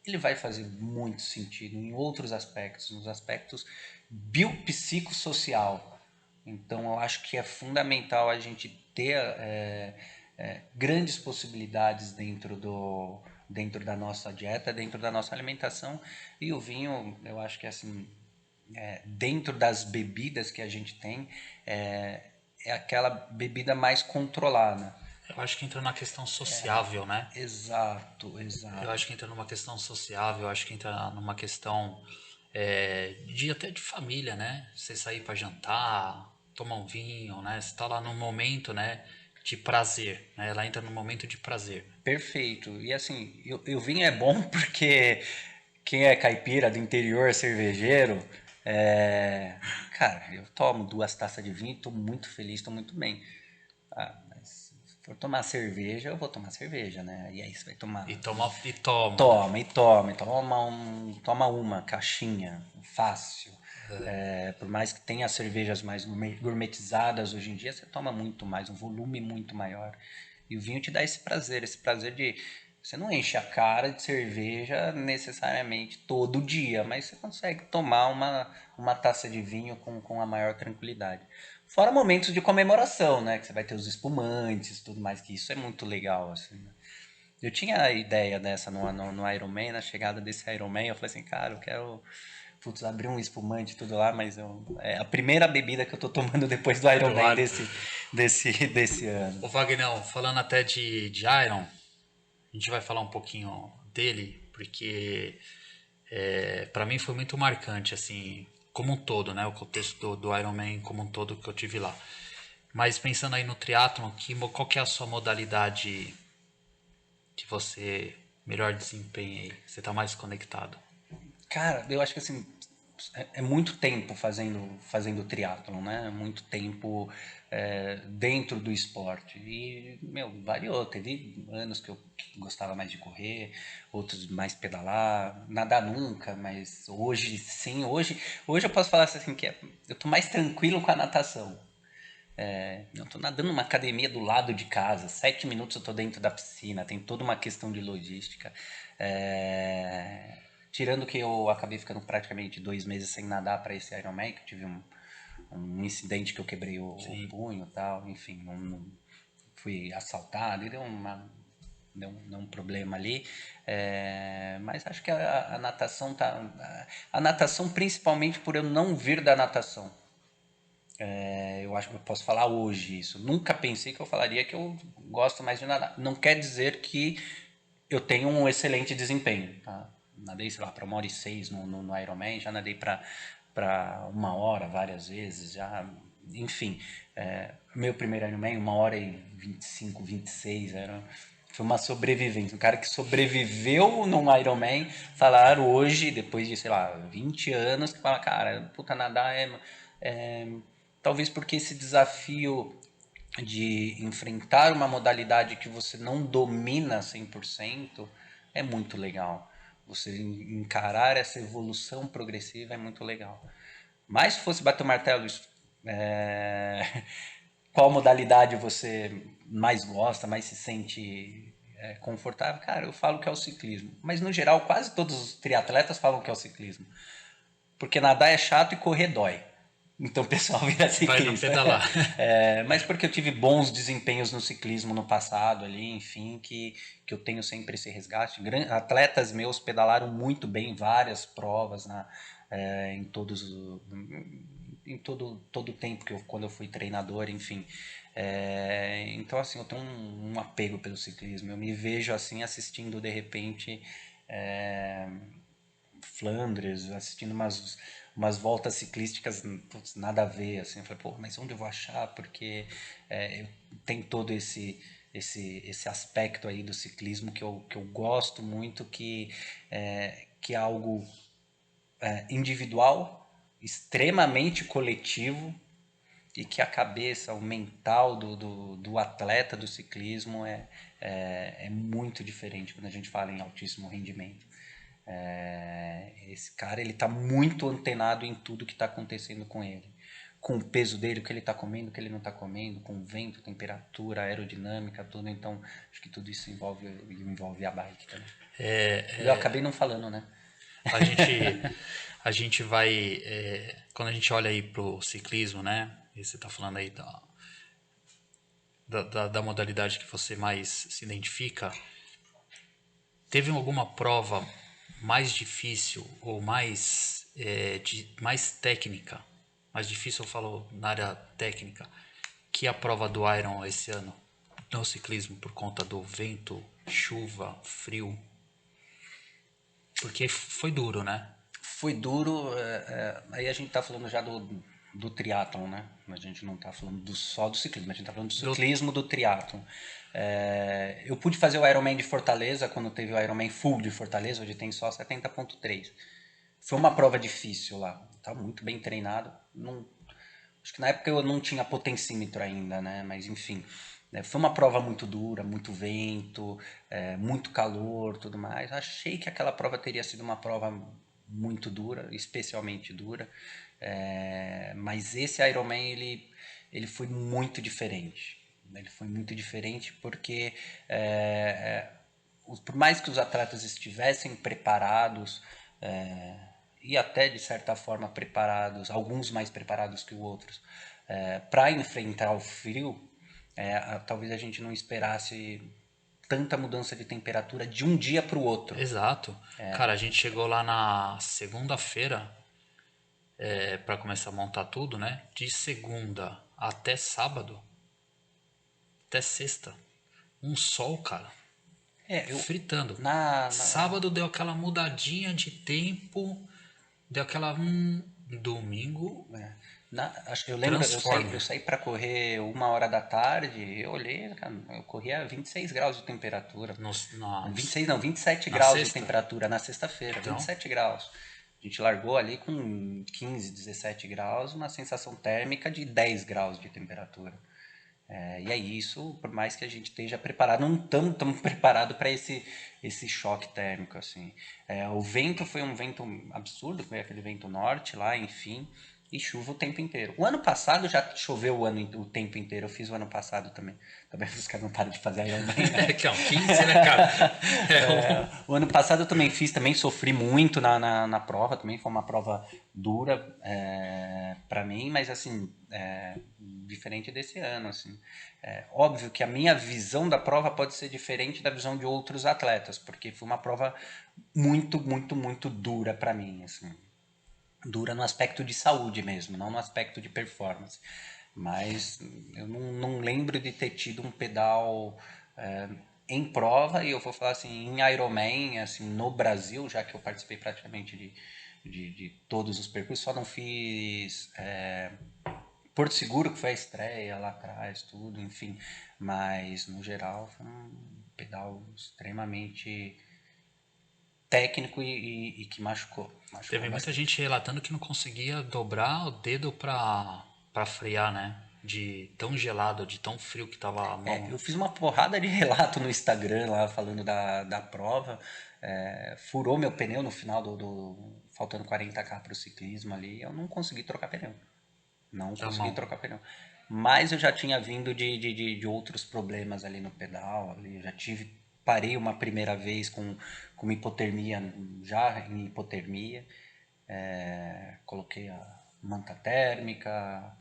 ele vai fazer muito sentido em outros aspectos, nos aspectos biopsicossocial. Então, eu acho que é fundamental a gente ter grandes possibilidades dentro da nossa dieta, dentro da nossa alimentação. E o vinho, eu acho que assim, dentro das bebidas que a gente tem, é aquela bebida mais controlada. Eu acho que entra na questão sociável, né? Exato, Eu exato. acho que entra numa questão sociável, eu acho que entra numa questão de até de família, né? Você sair para jantar, tomar um vinho, né? Você tá lá num momento, né, de prazer, né? Ela entra num momento de prazer. Perfeito. E assim, eu vinho é bom porque quem é caipira do interior, cervejeiro, cara, eu tomo 2 taças de vinho e tô muito feliz, tô muito bem. Ah, mas se for tomar cerveja, eu vou tomar cerveja, né? E aí você vai tomar. E toma, né? Toma uma caixinha, fácil. Por mais que tenha cervejas mais gourmetizadas hoje em dia, você toma muito mais, um volume muito maior. E o vinho te dá esse prazer de. Você não enche a cara de cerveja necessariamente todo dia, mas você consegue tomar uma taça de vinho com a maior tranquilidade. Fora momentos de comemoração, né? Que você vai ter os espumantes e tudo mais, que isso é muito legal, assim, né? Eu tinha a ideia dessa no Iron Man, na chegada desse Iron Man, eu falei assim, cara, eu quero, putz, abrir um espumante e tudo lá, mas é a primeira bebida que eu tô tomando depois do Iron Do Man ar. desse ano. O Vagnão, falando até de Iron, a gente vai falar um pouquinho dele, porque para mim foi muito marcante, assim, como um todo, né? O contexto do Iron Man como um todo que eu tive lá. Mas pensando aí no triatlon, qual que é a sua modalidade que você melhor desempenha aí? Você tá mais conectado? Cara, eu acho que assim, é muito tempo fazendo triatlon, né? Muito tempo dentro do esporte. E, meu, variou. Teve anos que gostava mais de correr, outros mais pedalar, nadar nunca, mas hoje sim, hoje eu posso falar assim que eu tô mais tranquilo com a natação. Eu tô nadando numa academia do lado de casa, 7 minutos eu tô dentro da piscina, tem toda uma questão de logística. Tirando que eu acabei ficando praticamente 2 meses sem nadar para esse Ironman, que eu tive um incidente que eu quebrei o Sim. punho e tal, enfim, fui assaltado e deu um problema ali. Mas acho que a natação tá. A natação, principalmente por eu não vir da natação. Eu acho que eu posso falar hoje isso. Nunca pensei que eu falaria que eu gosto mais de nadar. Não quer dizer que eu tenho um excelente desempenho. Tá? Nadei, sei lá, para 1h06 no Ironman, já nadei para 1 hora várias vezes, já, enfim. Meu primeiro Ironman, 1h25, 26, foi uma sobrevivência. Um cara que sobreviveu num Ironman, falar hoje, depois de, sei lá, 20 anos, que fala, cara, puta, nadar é talvez porque esse desafio de enfrentar uma modalidade que você não domina 100% é muito legal. Você encarar essa evolução progressiva é muito legal. Mas se fosse bater o martelo, é, qual modalidade você mais gosta, mais se sente confortável? Cara, eu falo que é o ciclismo. Mas no geral, quase todos os triatletas falam que é o ciclismo. Porque nadar é chato e correr dói. Então o pessoal vira Vai no ciclista. pedalar. Mas porque eu tive bons desempenhos no ciclismo no passado ali, enfim, que eu tenho sempre esse resgate. Atletas meus pedalaram muito bem várias provas em todos em todo o tempo quando eu fui treinador, enfim. Então assim, eu tenho um apego pelo ciclismo. Eu me vejo assim assistindo de repente é, Flandres, assistindo umas voltas ciclísticas, putz, nada a ver, assim, eu falei, pô, mas onde eu vou achar? Porque tem todo esse aspecto aí do ciclismo que eu gosto muito, que é algo individual, extremamente coletivo, e que a cabeça, o mental do atleta do ciclismo é muito diferente quando a gente fala em altíssimo rendimento. Esse cara ele está muito antenado em tudo que está acontecendo com ele, com o peso dele, o que ele está comendo, o que ele não está comendo, com vento, temperatura, aerodinâmica, tudo. Então acho que tudo isso envolve a bike também. Eu acabei não falando, né? A gente, a gente vai, quando a gente olha aí pro ciclismo, né? E você tá falando aí da modalidade que você mais se identifica. Teve alguma prova mais difícil ou mais técnica? Mais difícil eu falo na área técnica que a prova do Iron esse ano no ciclismo por conta do vento, chuva, frio, porque foi duro, né? Foi duro, aí a gente está falando já do triatlon, né? A gente não está falando só do ciclismo, a gente está falando do Do- ciclismo do triatlon. Eu pude fazer o Ironman de Fortaleza quando teve o Ironman Full de Fortaleza, onde tem só 70,3. Foi uma prova difícil lá, estava muito bem treinado. Não, acho que na época eu não tinha potencímetro ainda, né? Mas enfim, né? Foi uma prova muito dura, muito vento, muito calor, tudo mais. Achei que aquela prova teria sido uma prova muito dura, especialmente dura. Mas esse Ironman ele foi muito diferente. Ele foi muito diferente porque por mais que os atletas estivessem preparados e até de certa forma preparados, alguns mais preparados que os outros, para enfrentar o frio, talvez a gente não esperasse tanta mudança de temperatura de um dia para o outro. Exato. Cara, a gente chegou lá na segunda-feira para começar a montar tudo, né? De segunda até sábado, até sexta, um sol, cara, Eu fritando. na, na Sábado deu aquela mudadinha de tempo, deu aquela domingo É. Acho que eu lembro, eu transforma. saí para correr 1 hora da tarde, eu olhei, cara, eu corria 26 graus de temperatura. Nos, na, 26 não, 27 na graus de sexta. temperatura na sexta-feira, Então, 27 graus. A gente largou ali com 15, 17 graus, uma sensação térmica de 10 graus de temperatura. E é isso, por mais que a gente esteja preparado, não estamos tão preparados para esse choque térmico, assim. O vento foi um vento absurdo, foi aquele vento norte lá, enfim, e chuva o tempo inteiro. O ano passado já choveu o tempo inteiro, eu fiz o ano passado também. Também os caras não param de fazer Ironman, né? que é um 15, né, cara? O ano passado eu também fiz, também sofri muito na prova, também foi uma prova dura para mim, mas assim, diferente desse ano, assim. Óbvio que a minha visão da prova pode ser diferente da visão de outros atletas, porque foi uma prova muito, muito, muito dura para mim, assim. Dura no aspecto de saúde mesmo, não no aspecto de performance. Mas eu não lembro de ter tido um pedal em prova, e eu vou falar assim, em Ironman, assim, no Brasil, já que eu participei praticamente de todos os percursos, só não fiz Porto Seguro, que foi a estreia lá atrás, tudo, enfim. Mas, no geral, foi um pedal extremamente técnico e que machucou. Machucou Teve muita bastante. gente relatando que não conseguia dobrar o dedo pra frear, né? De tão gelado, de tão frio que tava a mão. Eu fiz uma porrada de relato no Instagram lá falando da prova. Furou meu pneu no final faltando 40 km para o ciclismo ali. Eu não consegui trocar pneu. Não Da consegui mão. trocar pneu. Mas eu já tinha vindo de outros problemas ali no pedal. Ali. Eu já parei uma primeira vez com hipotermia, já em hipotermia. Coloquei manta térmica,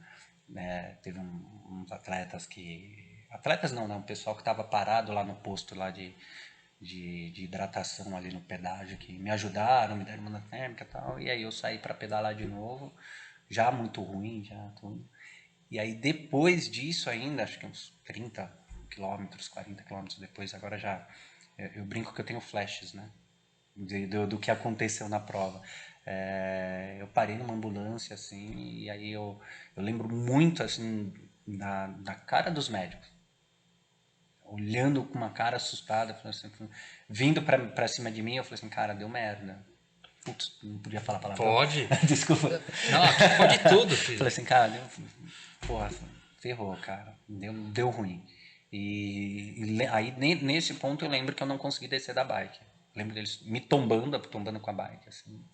né? Teve uns atletas que... Atletas não, né? Um pessoal que estava parado lá no posto lá de hidratação ali no pedágio, que me ajudaram, me deram manta térmica e tal. E aí eu saí para pedalar de novo, já muito ruim, já tudo. E aí depois disso ainda, acho que uns 30 quilômetros, 40 quilômetros depois, agora já... Eu brinco que eu tenho flashes, né? Do que aconteceu na prova. Eu parei numa ambulância, assim, e aí eu lembro muito, assim, da cara dos médicos. Olhando com uma cara assustada, assim, vindo pra cima de mim, eu falei assim, cara, deu merda. Putz, não podia falar palavrão. Pode. Desculpa. Não, aqui pode tudo, Falei filho. assim, cara, porra, ferrou, cara. Deu ruim. Aí nesse ponto eu lembro que eu não consegui descer da bike. Lembro deles me tombando com a bike, assim.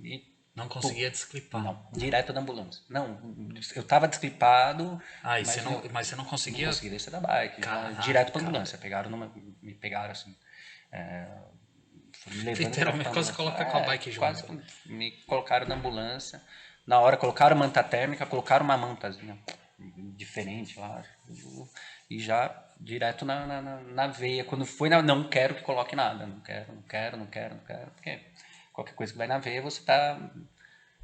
E, Não pô, conseguia desclipar. não, direto da ambulância. Não, eu tava desclipado, Ah, mas eu mas você não não conseguia. consegui descer da bike. Já, direto pra Caraca, ambulância. velho. Me pegaram assim. Foram me levando direto Literalmente, pra quase ambulância. coloca com a bike Quase junto. me colocaram na ambulância. Na hora colocaram manta térmica, colocaram uma mantazinha diferente lá. E já direto na veia. Quando foi, não quero que coloque nada. Não quero. Porque qualquer coisa que vai na veia, você tá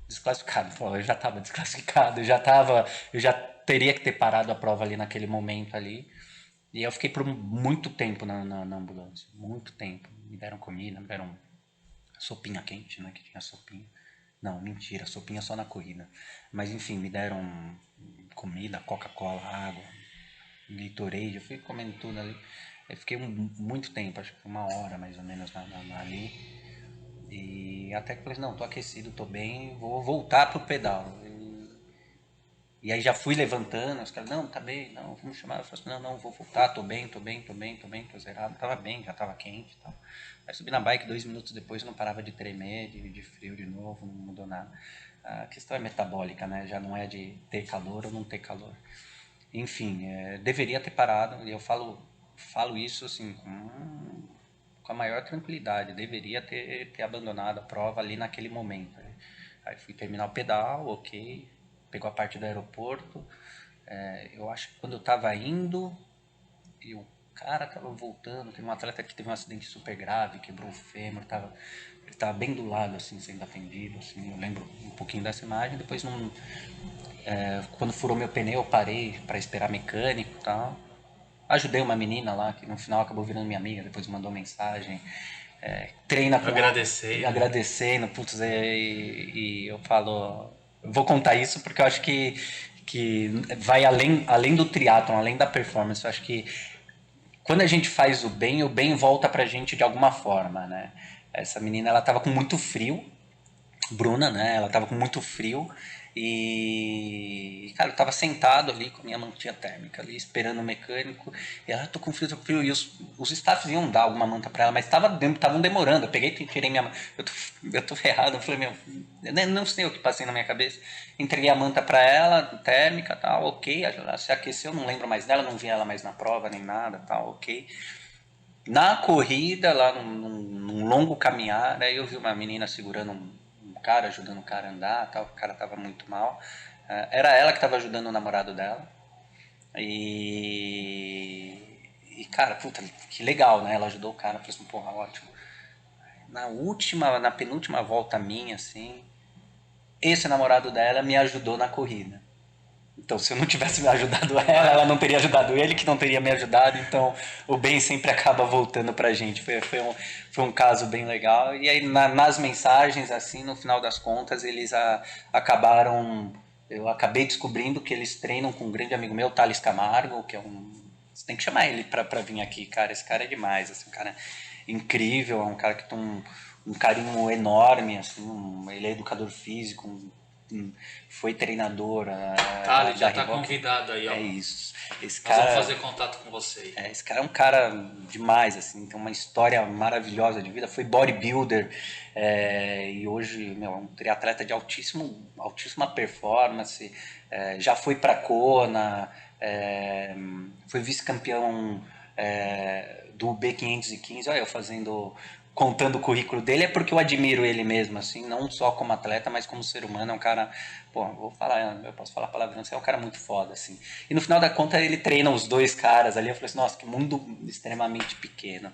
desclassificado. Pô, eu já tava desclassificado, eu já teria que ter parado a prova ali naquele momento ali. E eu fiquei por muito tempo na ambulância. Muito tempo. Me deram comida, me deram sopinha quente, né? Que tinha sopinha. Não, mentira, sopinha só na corrida. Mas enfim, me deram comida, Coca-Cola, água, Gatorade, eu fui comendo tudo ali. Eu fiquei muito tempo, acho que uma hora mais ou menos ali. E até que eu falei, não, tô aquecido, tô bem, vou voltar pro pedal. E aí já fui levantando, os caras, não, tá bem, não, vamos chamar. Eu falei assim, não, vou voltar, tô zerado, tava bem, já tava quente e tal. Aí subi na bike, 2 minutos depois eu não parava de tremer, de frio de novo, não mudou nada. A questão é metabólica, né? Já não é de ter calor ou não ter calor. Enfim, deveria ter parado, e eu falo isso assim com a maior tranquilidade. Deveria ter abandonado a prova ali naquele momento. Aí fui terminar o pedal, ok, pegou a parte do aeroporto. Eu acho que quando eu estava indo e o cara estava voltando, teve um atleta que teve um acidente super grave, quebrou o fêmur, ele estava bem do lado, assim, sendo atendido, assim, eu lembro um pouquinho dessa imagem. Depois, quando furou meu pneu, eu parei para esperar mecânico e tal. Ajudei uma menina lá, que no final acabou virando minha amiga, depois mandou mensagem, treina com Agradecendo. agradecendo, putz, e eu falo, eu vou contar isso porque eu acho que vai além do triatlon, além da performance. Eu acho que quando a gente faz o bem volta pra gente de alguma forma, né? Essa menina, ela tava com muito frio, Bruna, né? Ela tava com muito frio e, cara, eu tava sentado ali com a minha mantinha térmica ali, esperando o mecânico. E ela, tô com frio, tô com frio. E os staffs iam dar alguma manta pra ela, mas estavam demorando. Eu peguei e tirei minha manta. Eu tô ferrado. Eu falei, meu, eu não sei o que passei na minha cabeça. Entreguei a manta pra ela, térmica, tal, ok. Ela se aqueceu, não lembro mais dela, não vi ela mais na prova nem nada, tal, ok. Na corrida, lá num longo caminhar, aí eu vi uma menina segurando um cara, ajudando o cara a andar, tal, o cara tava muito mal. Era ela que tava ajudando o namorado dela. E cara, puta, que legal, né? Ela ajudou o cara, falei assim, porra, ótimo. Na penúltima volta minha, assim, esse namorado dela me ajudou na corrida. Então, se eu não tivesse me ajudado ela não teria ajudado ele, que não teria me ajudado. Então, o bem sempre acaba voltando pra gente. Foi um caso bem legal. E aí, nas mensagens, assim, no final das contas, eles acabaram... Eu acabei descobrindo que eles treinam com um grande amigo meu, Thales Camargo, que é um... Você tem que chamar ele pra vir aqui, cara. Esse cara é demais, assim, um cara incrível, é um cara que tem um carinho enorme, assim, ele é educador físico, foi treinador Tá, ele da já tá Reebok. convidado aí, ó. É isso. Nós vamos fazer contato com você aí. Esse cara é um cara demais, assim, tem uma história maravilhosa de vida. Foi bodybuilder e hoje, meu, é um triatleta de altíssima performance. Já foi para Kona, foi vice-campeão do B515. Olha eu fazendo contando o currículo dele, é porque eu admiro ele mesmo, assim, não só como atleta, mas como ser humano. É um cara, pô, eu posso falar palavrão, é um cara muito foda, assim. E no final da conta ele treina os dois caras ali, eu falei assim, nossa, que mundo extremamente pequeno.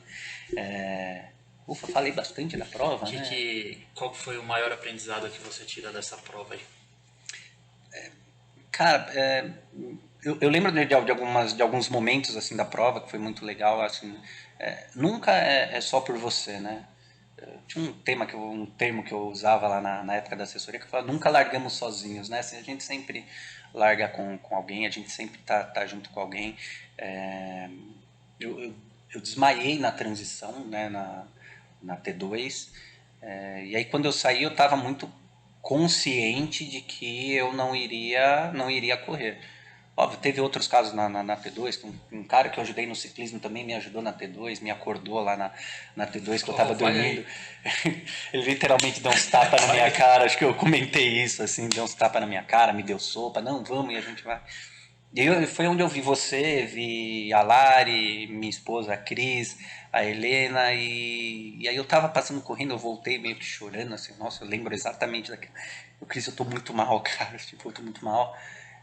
Ufa, falei bastante da prova, né? Qual foi o maior aprendizado que você tira dessa prova aí? Cara, eu lembro de alguns momentos assim da prova que foi muito legal. Assim, nunca é só por você, né? Tinha um termo que eu usava lá na época da assessoria que eu falava, nunca largamos sozinhos, né? Assim, a gente sempre larga com alguém, a gente sempre tá junto com alguém. É, eu desmaiei na transição, né? Na T2. E aí quando eu saí eu estava muito consciente de que eu não iria correr. Óbvio, teve outros casos na T2, um cara que eu ajudei no ciclismo também me ajudou na T2, me acordou lá na T2 que eu tava dormindo. Ele literalmente deu uns tapas na minha cara, acho que eu comentei isso, assim, deu uns tapas na minha cara, me deu sopa, não, vamos e a gente vai. Foi onde eu vi você, vi a Lari, minha esposa, a Cris, a Helena, e aí eu tava passando correndo, eu voltei meio que chorando, assim, nossa, eu lembro exatamente daquilo. Eu, Cris, eu tô muito mal, cara, tipo, eu tô muito mal.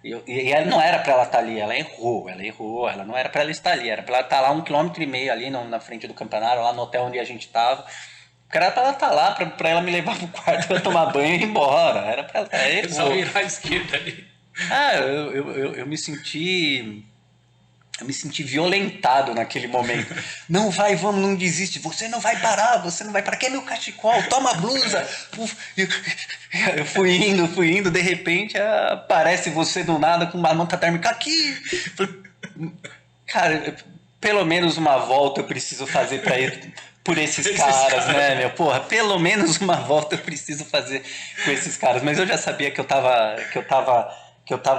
E ela não era pra ela estar ali, ela não era pra ela estar ali, era pra ela estar lá 1,5 km ali na frente do campanário, lá no hotel onde a gente tava. Porque era pra ela estar lá, pra ela me levar pro quarto pra tomar banho e ir embora. Era pra ela estar, Só errou. virar à esquerda ali. Eu me senti. Eu me senti violentado naquele momento. Não vai, vamos, não desiste. Você não vai parar, você não vai parar. Quer meu cachecol? Toma a blusa. Eu fui indo, de repente aparece você do nada com uma manta térmica aqui. Cara, pelo menos uma volta eu preciso fazer para ir por esses caras, né, meu? Porra, pelo menos uma volta eu preciso fazer com esses caras. Mas eu já sabia que eu tava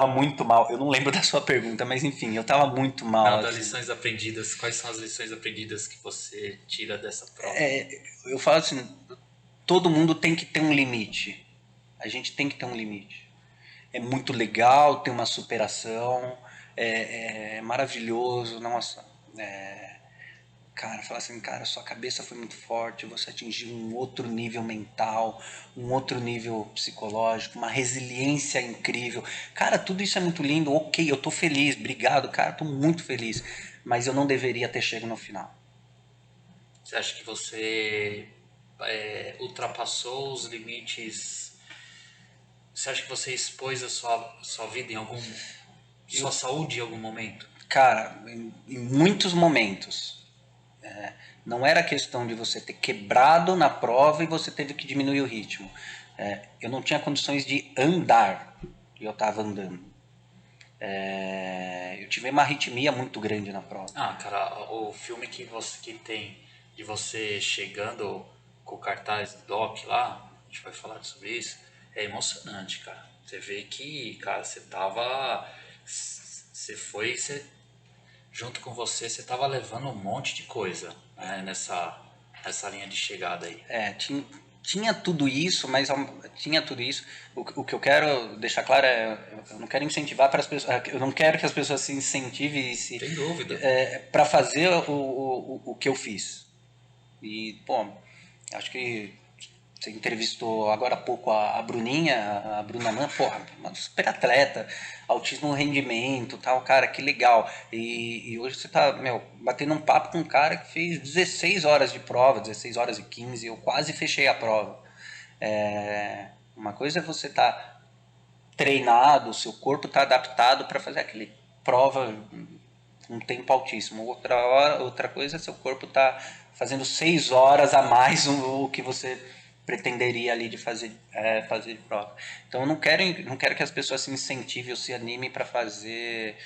muito mal. Eu não lembro da sua pergunta, mas enfim, eu tava muito mal. Não, das Assim. lições aprendidas, quais são as lições aprendidas que você tira dessa prova? Eu falo assim, todo mundo tem que ter um limite. A gente tem que ter um limite. É muito legal ter uma superação, é maravilhoso, nossa. Cara, falar assim, cara, sua cabeça foi muito forte, você atingiu um outro nível mental, um outro nível psicológico, uma resiliência incrível. Cara, tudo isso é muito lindo, ok, eu tô feliz, obrigado, cara, tô muito feliz. Mas eu não deveria ter chegado no final. Você acha que você ultrapassou os limites? Você acha que você expôs a sua vida em sua saúde em algum momento? Cara, em muitos momentos. Não era questão de você ter quebrado na prova e você teve que diminuir o ritmo. Eu não tinha condições de andar e eu estava andando. Eu tive uma arritmia muito grande na prova. Ah, cara, o filme que tem de você chegando com o cartaz do Doc lá, a gente vai falar sobre isso, é emocionante, cara. Você vê que, cara, junto com você tava levando um monte de coisa, né, nessa linha de chegada aí. Tinha tudo isso, mas tinha tudo isso. O que eu quero deixar claro é, eu não quero incentivar para as pessoas, eu não quero que as pessoas se incentivem Sem dúvida. para fazer o que eu fiz. E, pô, acho que você entrevistou agora há pouco a Bruninha, a Bruna Man, porra, uma super atleta, altíssimo rendimento, tal, cara, que legal. E hoje você tá, meu, batendo um papo com um cara que fez 16 horas de prova, 16 horas e 15, eu quase fechei a prova. Uma coisa é você tá treinado, o seu corpo tá adaptado para fazer aquele prova um tempo altíssimo. Outra coisa é seu corpo tá fazendo 6 horas a mais o que você pretenderia ali de fazer de prova. Então eu não quero que as pessoas se incentivem ou se animem para fazer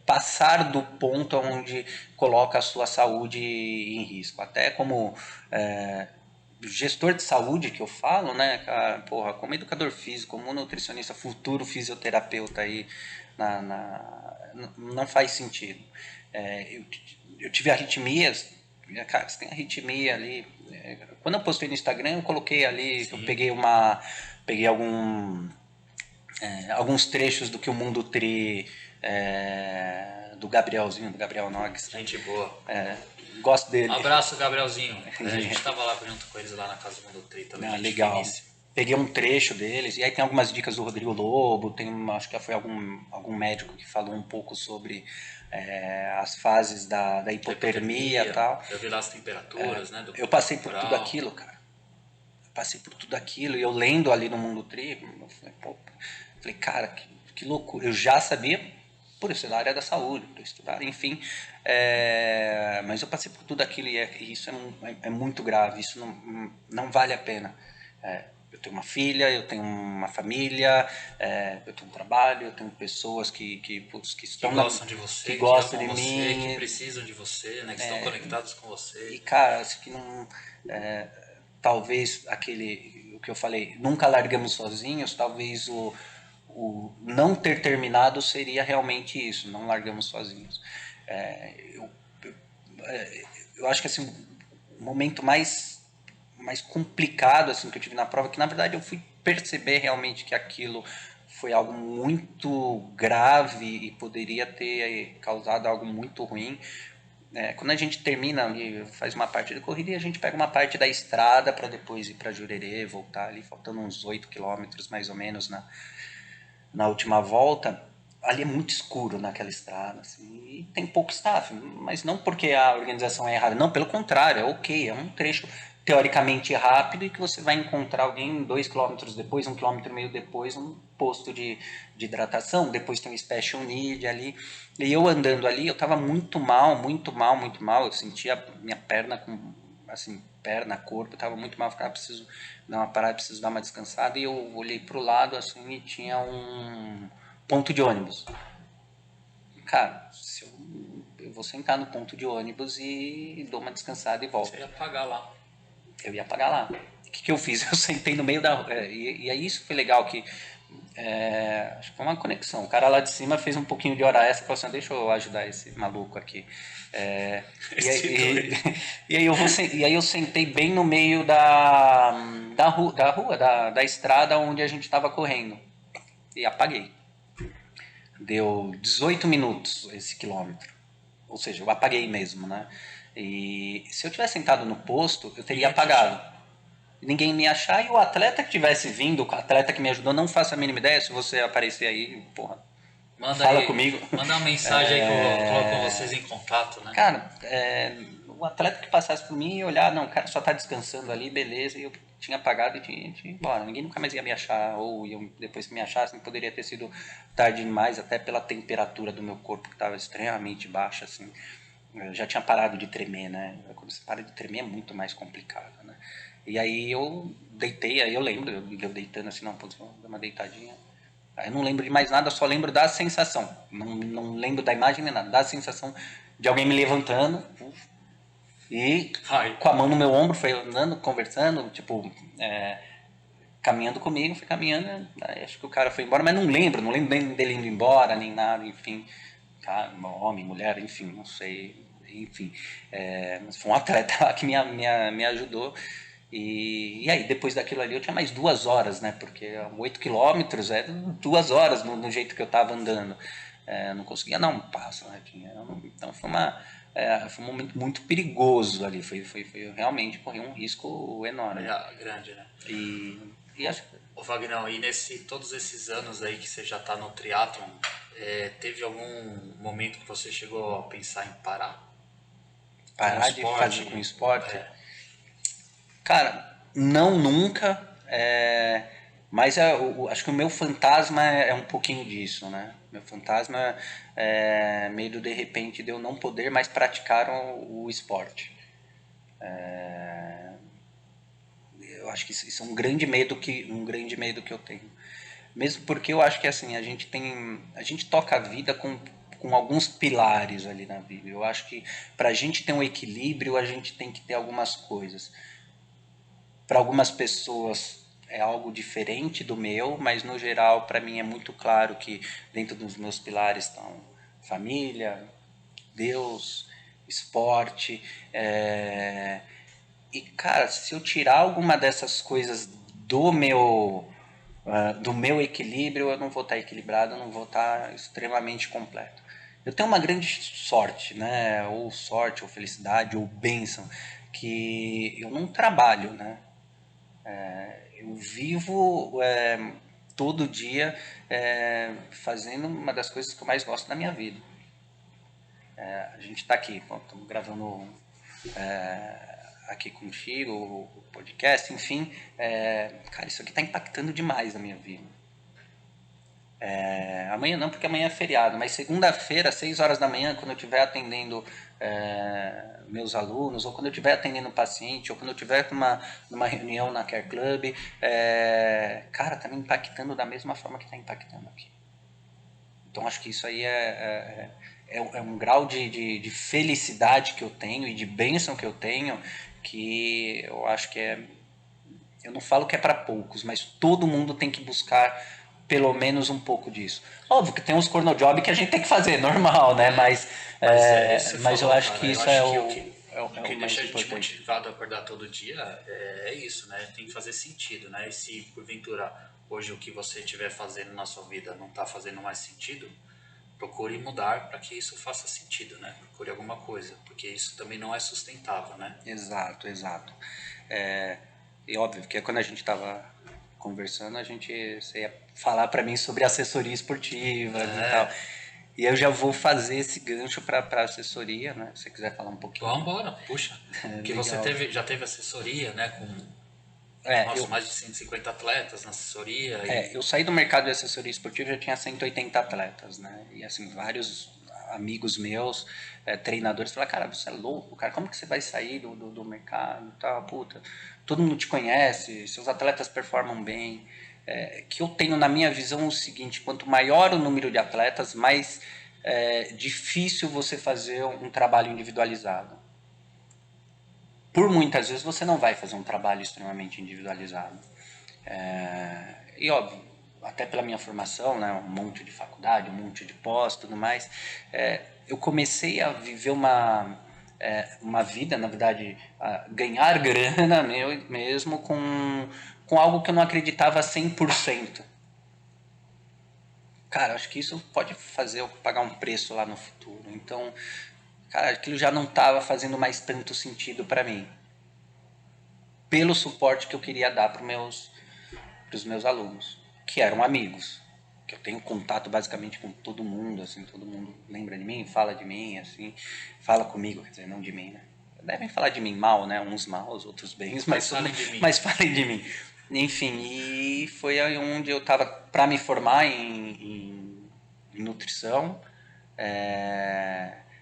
passar do ponto onde coloca a sua saúde em risco. Até como gestor de saúde que eu falo, né, cara, porra, como educador físico, como nutricionista, futuro fisioterapeuta aí, não faz sentido. Eu tive arritmias, cara, você tem arritmia ali. Quando eu postei no Instagram, eu coloquei ali, Sim. peguei alguns trechos do que o Mundo Tri, do Gabrielzinho, do Gabriel Nogues. Gente boa. Gosto dele. Abraço, Gabrielzinho. A gente tava lá junto com eles lá na casa do Mundo Tri também. Ah, gente legal. finíssima. Peguei um trecho deles, e aí tem algumas dicas do Rodrigo Lobo, acho que foi algum médico que falou um pouco sobre as fases da hipotermia e tal. Eu vi lá as temperaturas, né? Eu passei por tudo aquilo, cara. Passei por tudo aquilo, e eu lendo ali no Mundo Tri, eu falei, cara, que loucura. Eu já sabia, por isso, da área da saúde, por estudar, enfim. Mas eu passei por tudo aquilo, e isso é muito grave, isso não vale a pena. Eu tenho uma filha, eu tenho uma família, eu tenho um trabalho, eu tenho pessoas que estão que gostam de você, que gostam de você, mim, que precisam de você, né? Que estão conectados com você. E cara, acho que não, talvez o que eu falei, nunca largamos sozinhos, talvez o não ter terminado seria realmente isso, não largamos sozinhos. Eu acho que assim, o momento mais complicado assim que eu tive na prova, que na verdade eu fui perceber realmente que aquilo foi algo muito grave e poderia ter causado algo muito ruim. Quando a gente termina ali, faz uma parte da corrida, e a gente pega uma parte da estrada para depois ir para Jurerê, voltar ali, faltando uns 8 quilômetros mais ou menos na última volta. Ali é muito escuro naquela estrada, assim, e tem pouco staff, mas não porque a organização é errada, não, pelo contrário, é ok, é um trecho teoricamente rápido e que você vai encontrar alguém 2 quilômetros depois, 1,5 quilômetros depois, um posto de hidratação, depois tem um Special Need ali, e eu andando ali, eu tava muito mal, muito mal, muito mal, eu sentia minha perna assim, perna, corpo, tava muito mal, eu ficava, preciso dar uma parada, preciso dar uma descansada, e eu olhei pro lado, assim, e tinha um ponto de ônibus. Cara, se eu vou sentar no ponto de ônibus e dou uma descansada e volto. Você ia pagar lá. Eu ia pagar lá. O que eu fiz? Eu sentei no meio da... E aí isso foi legal, que acho que foi uma conexão. O cara lá de cima fez um pouquinho de hora extra e falou assim, deixa eu ajudar esse maluco aqui. E aí eu sentei bem no meio da estrada onde a gente estava correndo. E apaguei. Deu 18 minutos esse quilômetro. Ou seja, eu apaguei mesmo, né? E se eu tivesse sentado no posto, eu teria apagado. Ninguém me ia achar, e o atleta que tivesse vindo, o atleta que me ajudou, não faço a mínima ideia. Se você aparecer aí, porra, fala comigo. Manda uma mensagem aí que eu coloco vocês em contato, né? Cara, o atleta que passasse por mim ia olhar, não, o cara só tá descansando ali, beleza, e eu tinha apagado e tinha ido embora. Ninguém nunca mais ia me achar, ou depois que me achassem, poderia ter sido tarde demais, até pela temperatura do meu corpo, que estava extremamente baixa, assim. Eu já tinha parado de tremer, né? Quando você para de tremer é muito mais complicado, né? E aí eu deitei, aí eu lembro, eu deitando assim, não, putz, vou dar uma deitadinha. Aí eu não lembro de mais nada, só lembro da sensação. Não lembro da imagem nem nada, da sensação de alguém me levantando e com a mão no meu ombro, foi andando, conversando, tipo, caminhando comigo, fui caminhando, aí acho que o cara foi embora, mas não lembro nem dele indo embora, nem nada, enfim. Cara, homem, mulher, enfim, não sei, enfim. Mas foi um atleta lá que me ajudou. E aí, depois daquilo ali, eu tinha mais 2 horas, né? Porque 8 quilômetros é 2 horas no jeito que eu tava andando. Não conseguia dar um passo, né? Então foi um momento muito perigoso ali. Foi realmente corri um risco enorme. Grande, né? E acho que... Ô Vagnão, e todos esses anos aí que você já tá no triatlon, teve algum momento que você chegou a pensar em parar? Parar de fazer com esporte? Cara, não nunca, mas acho que o meu fantasma é um pouquinho disso, né? Meu fantasma é medo de repente de eu não poder mais praticar o esporte. Eu acho que isso é um grande medo que eu tenho. Mesmo porque eu acho que assim, a gente toca a vida com alguns pilares ali na vida. Eu acho que para a gente ter um equilíbrio, a gente tem que ter algumas coisas. Para algumas pessoas é algo diferente do meu, mas no geral para mim é muito claro que dentro dos meus pilares estão família, Deus, esporte. E cara, se eu tirar alguma dessas coisas do meu do meu equilíbrio, eu não vou estar equilibrado, eu não vou estar extremamente completo. Eu tenho uma grande sorte, né? Ou sorte, ou felicidade, ou bênção, que eu não trabalho, né? Eu vivo todo dia fazendo uma das coisas que eu mais gosto da minha vida. A gente está aqui, estamos gravando aqui contigo, o podcast, enfim. Cara, isso aqui está impactando demais a minha vida. Amanhã não, porque amanhã é feriado, mas segunda-feira, às 6 horas da manhã, quando eu estiver atendendo meus alunos, ou quando eu estiver atendendo um paciente, ou quando eu estiver numa reunião na Care Club, cara, tá me impactando da mesma forma que está impactando aqui. Então acho que isso aí é um grau de felicidade que eu tenho e de bênção que eu tenho, que eu acho que eu não falo que é para poucos, mas todo mundo tem que buscar pelo menos um pouco disso. Óbvio que tem uns cornojob que a gente tem que fazer, normal, né? Mas é isso que você Mas eu falou, acho cara. que Eu isso acho é que o o que mais deixa a gente importante. motivado a acordar todo dia é isso, né? Tem que fazer sentido, né? E se porventura hoje o que você estiver fazendo na sua vida não está fazendo mais sentido, procure mudar para que isso faça sentido, né? Procure alguma coisa, porque isso também não é sustentável, né? Exato, exato. E óbvio que quando a gente estava conversando, você ia falar para mim sobre assessoria esportiva e tal. É, E eu já vou fazer esse gancho para assessoria, né? Se você quiser falar um vamos pouquinho. embora, puxa. Porque você Legal. já teve assessoria, né? Com, Eu, nossa, mais de 150 atletas na assessoria e eu saí do mercado de assessoria esportiva, já tinha 180 atletas, né? E assim, vários amigos meus, treinadores, falaram, cara, você é louco, cara, como que você vai sair do mercado e tal, puta, todo mundo te conhece, seus atletas performam bem. Que eu tenho na minha visão o seguinte, quanto maior o número de atletas, mais difícil você fazer um trabalho individualizado. Por muitas vezes você não vai fazer um trabalho extremamente individualizado. E óbvio, até pela minha formação, né, um monte de faculdade, um monte de pós, tudo mais, eu comecei a viver uma vida, na verdade, a ganhar grana mesmo com algo que eu não acreditava 100%. Cara, acho que isso pode fazer eu pagar um preço lá no futuro. Então, cara, aquilo já não estava fazendo mais tanto sentido para mim. Pelo suporte que eu queria dar para os meus alunos, que eram amigos, que eu tenho contato basicamente com todo mundo, assim, todo mundo lembra de mim, fala de mim, assim, fala comigo, quer dizer, não de mim, né? Devem falar de mim mal, né? Uns maus, outros bens, mas falem de mim. Enfim, e foi aí onde eu estava para me formar em nutrição.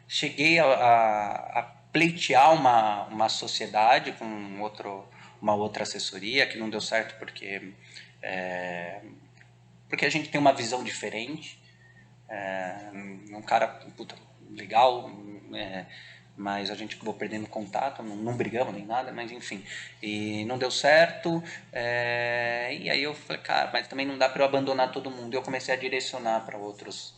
Cheguei a pleitear uma sociedade com uma outra assessoria que não deu certo porque a gente tem uma visão diferente. Um cara puta, legal, mas a gente acabou perdendo contato, não brigamos nem nada, mas enfim, e não deu certo. E aí eu falei, cara, mas também não dá para eu abandonar todo mundo. E eu comecei a direcionar para outros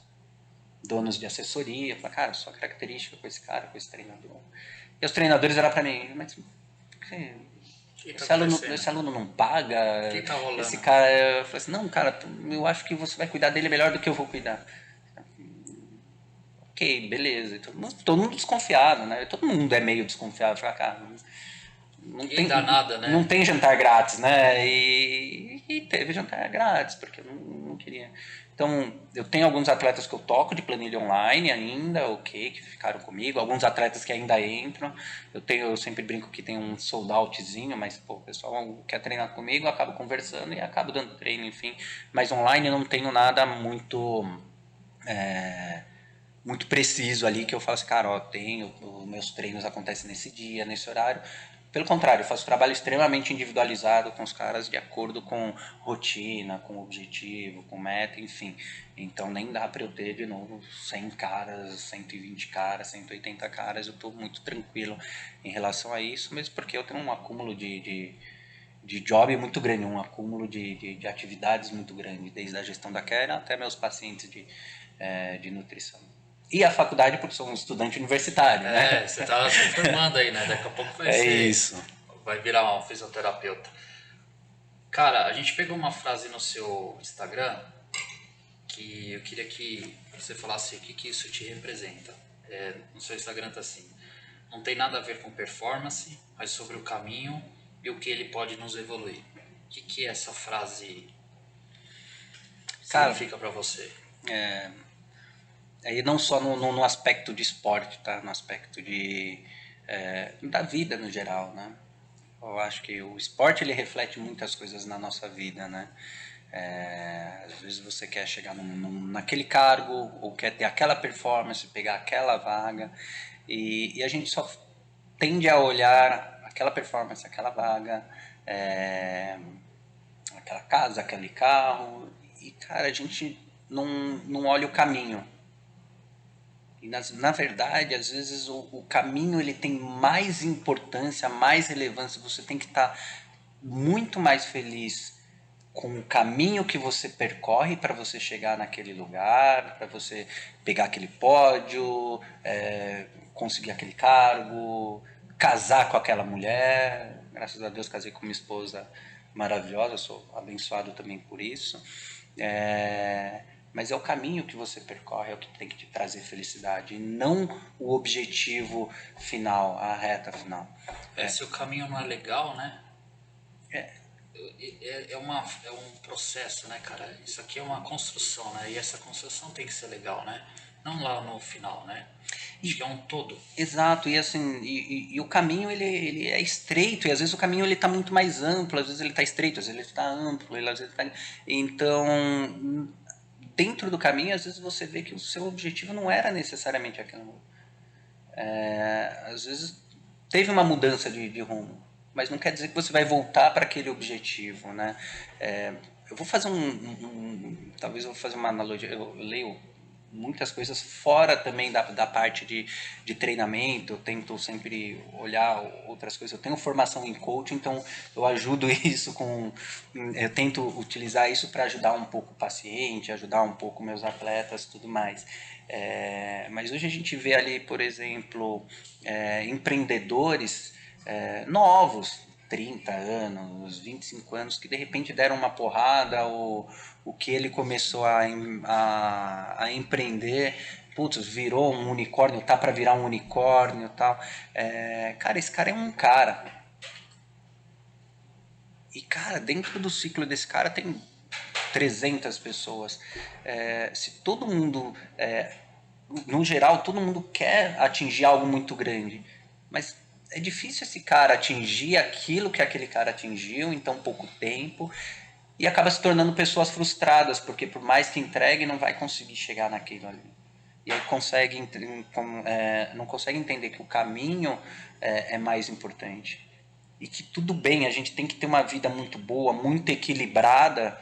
donos de assessoria, falei, cara, sua característica com esse cara, com esse treinador. E os treinadores eram para mim, mas que tá esse aluno não paga, o que tá rolando? esse cara, eu falei assim, não, cara, eu acho que você vai cuidar dele melhor do que eu vou cuidar. Ok, beleza. Todo mundo desconfiado, né? Todo mundo é meio desconfiado. Fala, cara, Ninguém dá nada, né? não tem jantar grátis, né? E teve jantar grátis, porque eu não queria. Então, eu tenho alguns atletas que eu toco de planilha online ainda, ok, que ficaram comigo. Alguns atletas que ainda entram. Eu sempre brinco que tem um sold outzinho, mas pô, o pessoal quer treinar comigo, eu acabo conversando e acabo dando treino, enfim. Mas online eu não tenho nada muito preciso ali que eu falo assim, cara, ó, os meus treinos acontecem nesse dia, nesse horário. Pelo contrário, eu faço trabalho extremamente individualizado com os caras de acordo com rotina, com objetivo, com meta, enfim. Então nem dá para eu ter de novo 100 caras, 120 caras, 180 caras. Eu estou muito tranquilo em relação a isso, mesmo porque eu tenho um acúmulo de job muito grande, um acúmulo de atividades muito grande, desde a gestão da care até meus pacientes de nutrição. E a faculdade, porque sou um estudante universitário, né? Você tá se formando aí, né? Daqui a pouco vai É ser. isso. Vai virar um fisioterapeuta. Cara, a gente pegou uma frase no seu Instagram que eu queria que você falasse o que isso te representa. No seu Instagram tá assim: não tem nada a ver com performance, mas sobre o caminho e o que ele pode nos evoluir. O que essa frase Cara, significa para você? aí não só no aspecto de esporte, tá? No aspecto da vida no geral, né? Eu acho que o esporte ele reflete muitas coisas na nossa vida, né? Às vezes você quer chegar naquele cargo ou quer ter aquela performance, pegar aquela vaga e a gente só tende a olhar aquela performance, aquela vaga, é, aquela casa, aquele carro e cara a gente não olha o caminho. E na verdade, às vezes o caminho ele tem mais importância, mais relevância. Você tem que estar muito mais feliz com o caminho que você percorre para você chegar naquele lugar, para você pegar aquele pódio, conseguir aquele cargo, casar com aquela mulher. Graças a Deus casei com uma esposa maravilhosa, sou abençoado também por isso. É, mas é o caminho que você percorre, é o que tem que te trazer felicidade, e não o objetivo final, a reta final. Se o caminho não é legal, né? É um processo, né, cara? Isso aqui é uma construção, né? E essa construção tem que ser legal, né? Não lá no final, né? Acho que é um todo. Exato, e assim, e o caminho ele é estreito, e às vezes o caminho ele está muito mais amplo, às vezes ele está estreito, às vezes ele está amplo, às vezes tá... Então, dentro do caminho, às vezes você vê que o seu objetivo não era necessariamente aquilo. Às vezes teve uma mudança de rumo, mas não quer dizer que você vai voltar para aquele objetivo, né? Eu vou fazer talvez eu vou fazer uma analogia, eu leio muitas coisas fora também da parte de treinamento, eu tento sempre olhar outras coisas, eu tenho formação em coaching, então eu ajudo isso eu tento utilizar isso para ajudar um pouco o paciente, ajudar um pouco meus atletas, tudo mais. Mas hoje a gente vê ali, por exemplo, empreendedores novos, 30 anos, 25 anos, que de repente deram uma porrada, o que ele começou a empreender, putz, virou um unicórnio, tá para virar um unicórnio e tal. Cara, esse cara é um cara. E, cara, dentro do ciclo desse cara tem 300 pessoas. Se todo mundo, no geral, todo mundo quer atingir algo muito grande, mas é difícil esse cara atingir aquilo que aquele cara atingiu em tão pouco tempo e acaba se tornando pessoas frustradas, porque por mais que entregue, não vai conseguir chegar naquilo ali. E aí não consegue entender que o caminho é mais importante e que tudo bem, a gente tem que ter uma vida muito boa, muito equilibrada,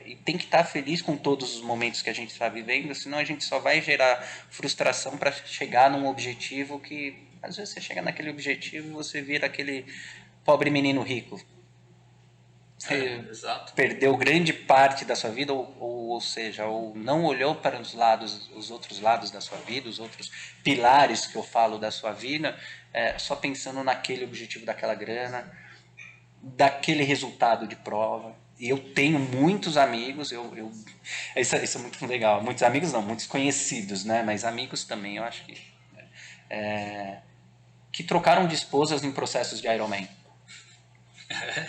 e tem que estar feliz com todos os momentos que a gente está vivendo, senão a gente só vai gerar frustração para chegar num objetivo que às vezes você chega naquele objetivo e você vira aquele pobre menino rico. Você Exato. perdeu grande parte da sua vida, ou seja, ou não olhou para os outros lados da sua vida, os outros pilares que eu falo da sua vida, só pensando naquele objetivo daquela grana, daquele resultado de prova. E eu tenho muitos amigos, isso é muito legal. Muitos amigos não, muitos conhecidos, né? Mas amigos também, eu acho que trocaram de esposas em processos de Ironman.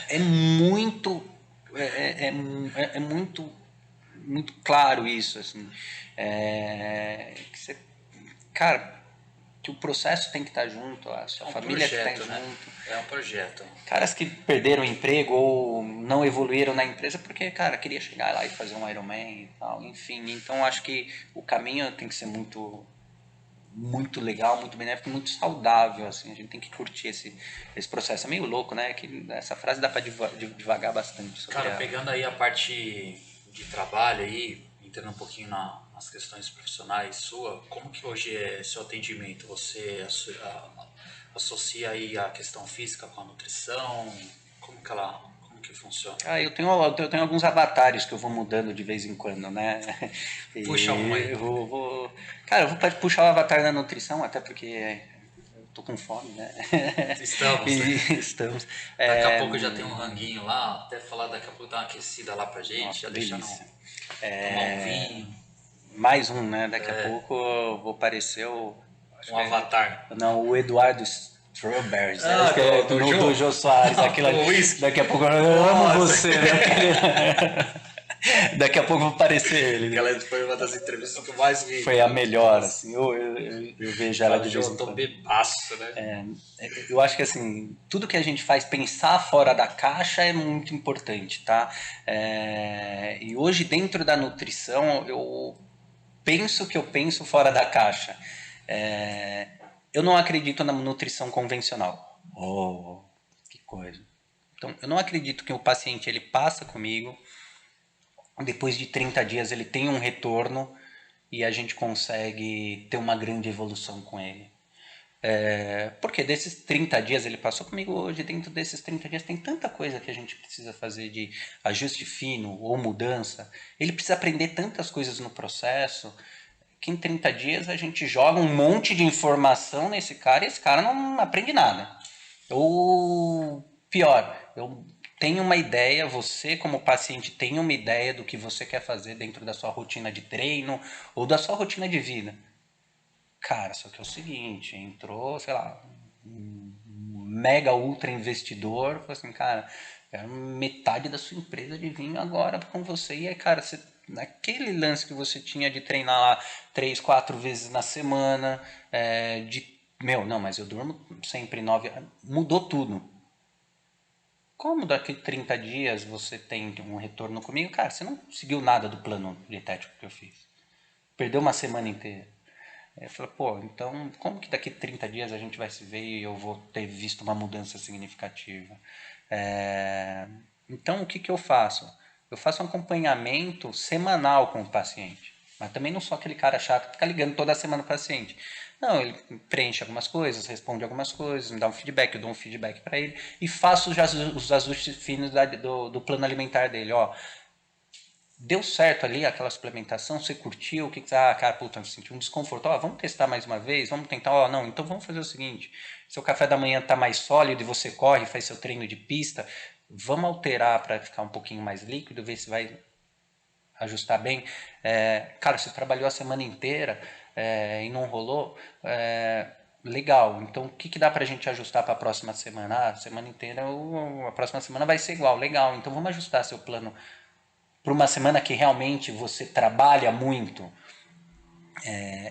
É muito é muito claro isso assim, que você, cara, que o processo tem que estar junto, a sua família tem que estar Né? junto. É um projeto. Caras que perderam o emprego ou não evoluíram na empresa porque, cara, queria chegar lá e fazer um Ironman e tal, enfim. Então acho que o caminho tem que ser muito legal, muito benéfico, muito saudável, assim, a gente tem que curtir esse processo. É meio louco, né? Que essa frase dá para divagar bastante sobre Cara, ela. pegando aí a parte de trabalho aí, entrando um pouquinho nas questões profissionais sua, como que hoje é seu atendimento? Você associa aí a questão física com a nutrição? Como que funciona? Eu tenho alguns avatares que eu vou mudando de vez em quando, né? Puxa um E aí. cara, eu vou puxar o avatar da nutrição, até porque tô com fome, né? Estamos, né? Estamos. Daqui a pouco já tem um ranguinho lá, até falar daqui a pouco dar uma aquecida lá pra gente, Nossa, já deixar delícia. tomar um vinho, Mais um, né? Daqui a pouco eu vou parecer o... Acho um que avatar. não, o Eduardo Strawberries. Ah, Acho que é do do Jô? Jô Soares. Aquilo, Do whisky. daqui a pouco eu amo Nossa. você, né? Daqui a pouco eu vou parecer ele. Aquela foi uma das entrevistas que eu mais vi. Foi a melhor, assim. Eu vejo ela de vez Jô, em tô quando. bebaço, né? Eu acho que assim, tudo que a gente faz pensar fora da caixa é muito importante, tá? E hoje dentro da nutrição eu penso que eu penso fora da caixa. Eu não acredito na nutrição convencional. Oh, que coisa. Então, eu não acredito que o paciente ele passa comigo, depois de 30 dias ele tem um retorno e a gente consegue ter uma grande evolução com ele. Porque desses 30 dias ele passou comigo hoje, dentro desses 30 dias tem tanta coisa que a gente precisa fazer de ajuste fino ou mudança. Ele precisa aprender tantas coisas no processo que em 30 dias a gente joga um monte de informação nesse cara e esse cara não aprende nada. Ou pior, eu tenho uma ideia, você como paciente tem uma ideia do que você quer fazer dentro da sua rotina de treino ou da sua rotina de vida. Cara, só que é o seguinte, entrou, sei lá, um mega ultra investidor, falou assim, cara, metade da sua empresa de vir agora com você. E aí, cara, você, naquele lance que você tinha de treinar lá 3, 4 vezes na semana, não, mas eu durmo sempre 9, mudou tudo. Como daqui 30 dias você tem um retorno comigo, cara, você não conseguiu nada do plano dietético que eu fiz. Perdeu uma semana inteira. Aí eu falei, pô, então como que daqui 30 dias a gente vai se ver e eu vou ter visto uma mudança significativa? Então o que eu faço? Eu faço um acompanhamento semanal com o paciente. Mas também não sou aquele cara chato que fica ligando toda semana o paciente. Não, ele preenche algumas coisas, responde algumas coisas, me dá um feedback, eu dou um feedback para ele e faço os ajustes finos do plano alimentar dele. Ó, deu certo ali aquela suplementação, você curtiu, o que você, cara, puta, senti um desconforto, ó, vamos testar mais uma vez, vamos tentar, ó, não, então vamos fazer o seguinte, seu café da manhã tá mais sólido e você corre, faz seu treino de pista, vamos alterar para ficar um pouquinho mais líquido, ver se vai ajustar bem. Cara, você trabalhou a semana inteira e não rolou, legal, então o que dá pra gente ajustar para a próxima semana? A semana inteira, a próxima semana vai ser igual, legal, então vamos ajustar seu plano para uma semana que realmente você trabalha muito.